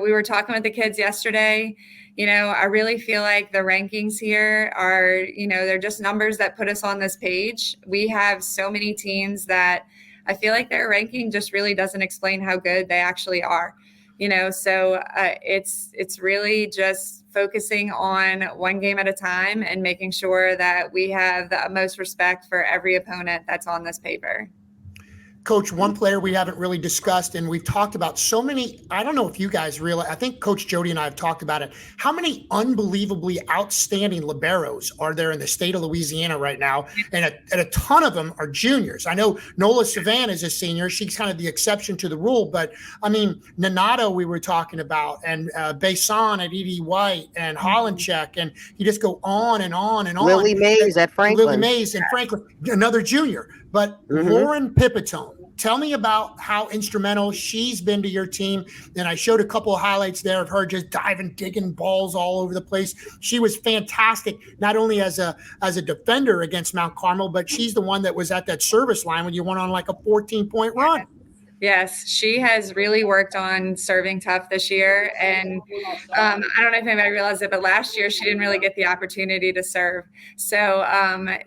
we were talking with the kids yesterday. I really feel like the rankings here are, they're just numbers that put us on this page. We have so many teams that I feel like their ranking just really doesn't explain how good they actually are. It's really just focusing on one game at a time and making sure that we have the utmost respect for every opponent that's on this paper. Coach, one player we haven't really discussed, and we've talked about so many, I don't know if you guys realize, I think Coach Jodee and I have talked about it. How many unbelievably outstanding liberos are there in the state of Louisiana right now? And a ton of them are juniors. I know Nola Savan is a senior. She's kind of the exception to the rule. But, I mean, Nanato we were talking about, and Bason at E.D. White, and Hollandcheck, and you just go on and on and on. Lily Mays at Franklin. Lily Mays and Franklin, another junior. But Lauren Pipitone, tell me about how instrumental she's been to your team. And I showed a couple of highlights there of her just diving, digging balls all over the place. She was fantastic, not only as a defender against Mount Carmel, but she's the one that was at that service line when you went on like a 14-point run. Yes, she has really worked on serving tough this year. And I don't know if anybody realized it, but last year she didn't really get the opportunity to serve. So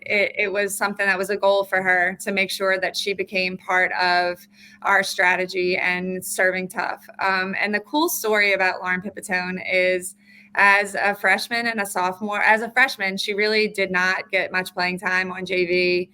it was something that was a goal for her to make sure that she became part of our strategy and serving tough. And the cool story about Lauren Pipitone is as a freshman and a sophomore. As a freshman, she really did not get much playing time on JV.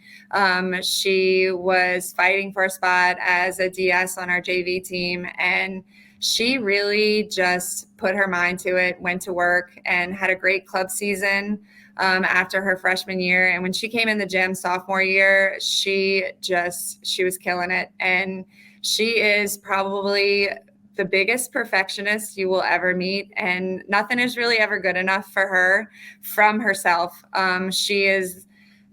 She was fighting for a spot as a DS on our JV team, and she really just put her mind to it, went to work, and had a great club season after her freshman year. And when she came in the gym sophomore year, she was killing it. And she is probably the biggest perfectionist you will ever meet, and nothing is really ever good enough for her from herself. She is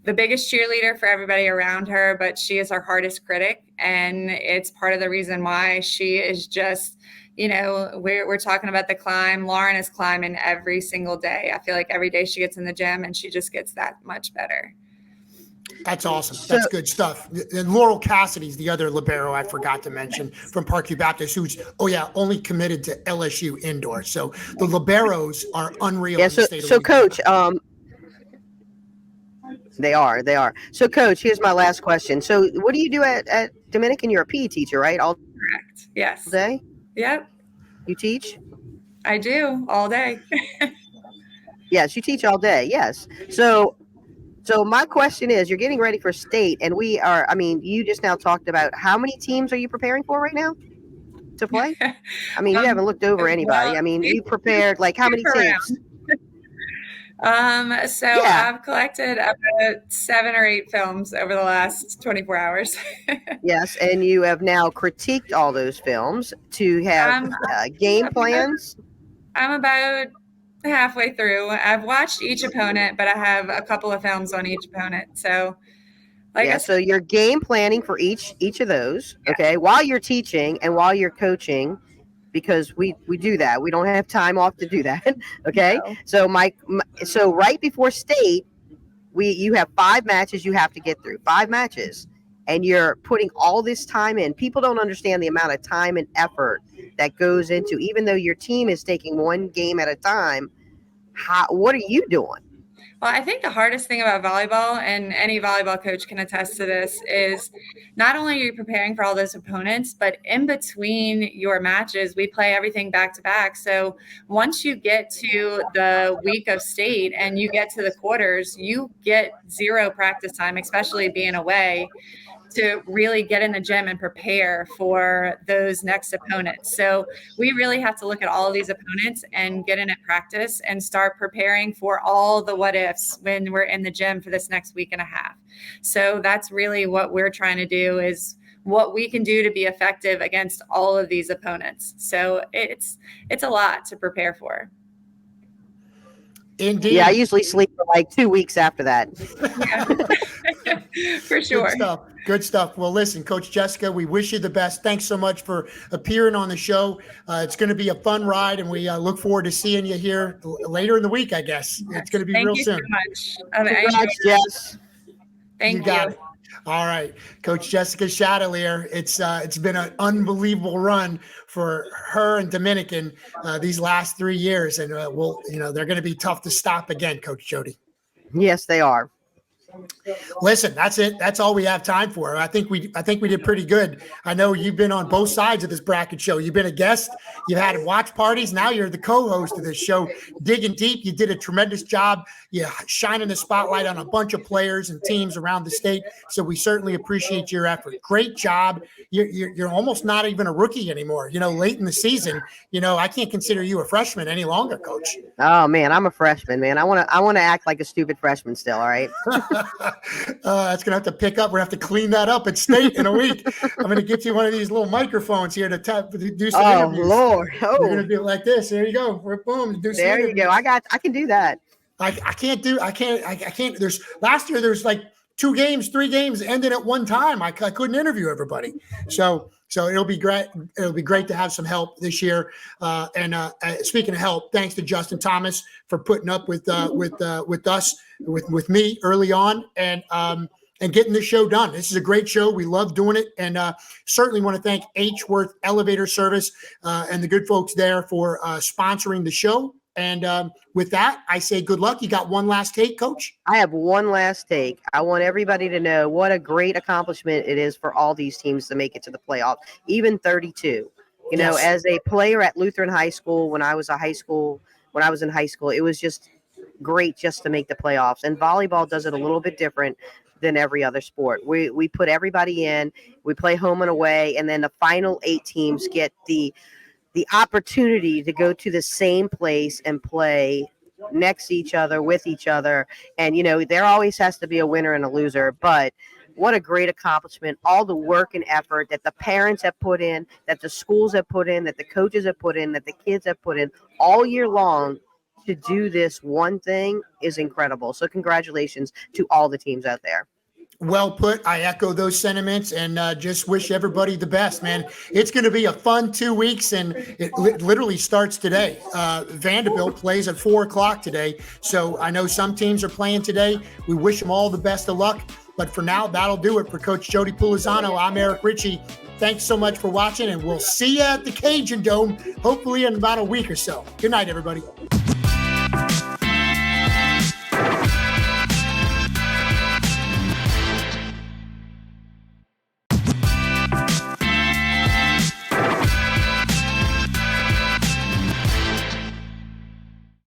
the biggest cheerleader for everybody around her, but she is our hardest critic, and it's part of the reason why she is just, we're talking about the climb. Lauren is climbing every single day. I feel like every day she gets in the gym and she just gets that much better. That's awesome. That's good stuff. And Laurel Cassidy's the other libero I forgot to mention from Parkview Baptist, who's, only committed to LSU indoor. So the liberos are unreal. Yeah, in the state of so Louisiana. Coach, they are. So Coach, here's my last question. So what do you do at Dominican? You're a PE teacher, right? All Correct. Yes. day? Yep. You teach? I do all day. Yes, you teach all day. Yes. So my question is, you're getting ready for state, and you just now talked about how many teams are you preparing for right now to play? You haven't looked over anybody. You prepared like how many teams? I've collected about 7 or 8 films over the last 24 hours. Yes, and you have now critiqued all those films to have game plans. I'm about halfway through. I've watched each opponent, but I have a couple of films on each opponent. So, so you're game planning for each of those, okay, while you're teaching and while you're coaching, because we do that. We don't have time off to do that, okay? No. So right before state, you have 5 matches you have to get through, 5 matches, and you're putting all this time in. People don't understand the amount of time and effort that goes into, even though your team is taking one game at a time. What are you doing? Well, I think the hardest thing about volleyball, and any volleyball coach can attest to this, is not only are you preparing for all those opponents, but in between your matches, we play everything back to back. So once you get to the week of state and you get to the quarters, you get 0 practice time, especially being away, to really get in the gym and prepare for those next opponents. So we really have to look at all of these opponents and get in at practice and start preparing for all the what ifs when we're in the gym for this next week and a half. So that's really what we're trying to do, is what we can do to be effective against all of these opponents. So it's a lot to prepare for. Indeed. Yeah, I usually sleep for like 2 weeks after that. For sure. Good stuff. Well, listen, Coach Jessica, we wish you the best. Thanks so much for appearing on the show. It's going to be a fun ride, and we look forward to seeing you here later in the week, I guess. It's going to be real soon. Thank you so much. Congrats, Jess. Thank you. Got it. All right, Coach Jessica Chatellier. It's been an unbelievable run for her and Dominican these last 3 years, and they're going to be tough to stop again, Coach Jodee. Yes, they are. Listen, that's it. That's all we have time for. I think we did pretty good. I know you've been on both sides of this bracket show. You've been a guest. You've had watch parties. Now you're the co-host of this show, digging deep. You did a tremendous job. You shining the spotlight on a bunch of players and teams around the state. So we certainly appreciate your effort. Great job. You're almost not even a rookie anymore. Late in the season, I can't consider you a freshman any longer, Coach. Oh man, I'm a freshman, man. I want to act like a stupid freshman still. All right. That's gonna have to pick up. We're gonna have to clean that up at state in a week. I'm gonna get you one of these little microphones here to do some interviews. Lord! Oh, you're gonna do it like this. There you go. Boom. Do some there interviews. You go. I can do that. I can't. There's last year. There's like 3 games ended at one time. I couldn't interview everybody. So it'll be great. It'll be great to have some help this year. And speaking of help, thanks to Justin Thomas for putting up with us, with me early on, and getting the show done. This is a great show. We love doing it, and certainly want to thank H-Worth Elevator Service and the good folks there for sponsoring the show. And with that, I say good luck. You got one last take, Coach? I have one last take. I want everybody to know what a great accomplishment it is for all these teams to make it to the playoff, even 32. You know, as a player at Lutheran High School, when I was a high school when I was in high school. It was just great just to make the playoffs. And volleyball does it a little bit different than every other sport. We put everybody in, we play home and away, and then the final 8 teams get the opportunity to go to the same place and play next to each other, with each other. And, there always has to be a winner and a loser, but what a great accomplishment. All the work and effort that the parents have put in, that the schools have put in, that the coaches have put in, that the kids have put in all year long to do this one thing is incredible. So congratulations to all the teams out there. Well put. I echo those sentiments and just wish everybody the best, man. It's going to be a fun 2 weeks, and it literally starts today. Vanderbilt plays at 4:00 today. So I know some teams are playing today. We wish them all the best of luck. But for now, that'll do it for Coach Jodee Pulizzano. I'm Eric Richey. Thanks so much for watching, and we'll see you at the Cajun Dome, hopefully in about a week or so. Good night, everybody.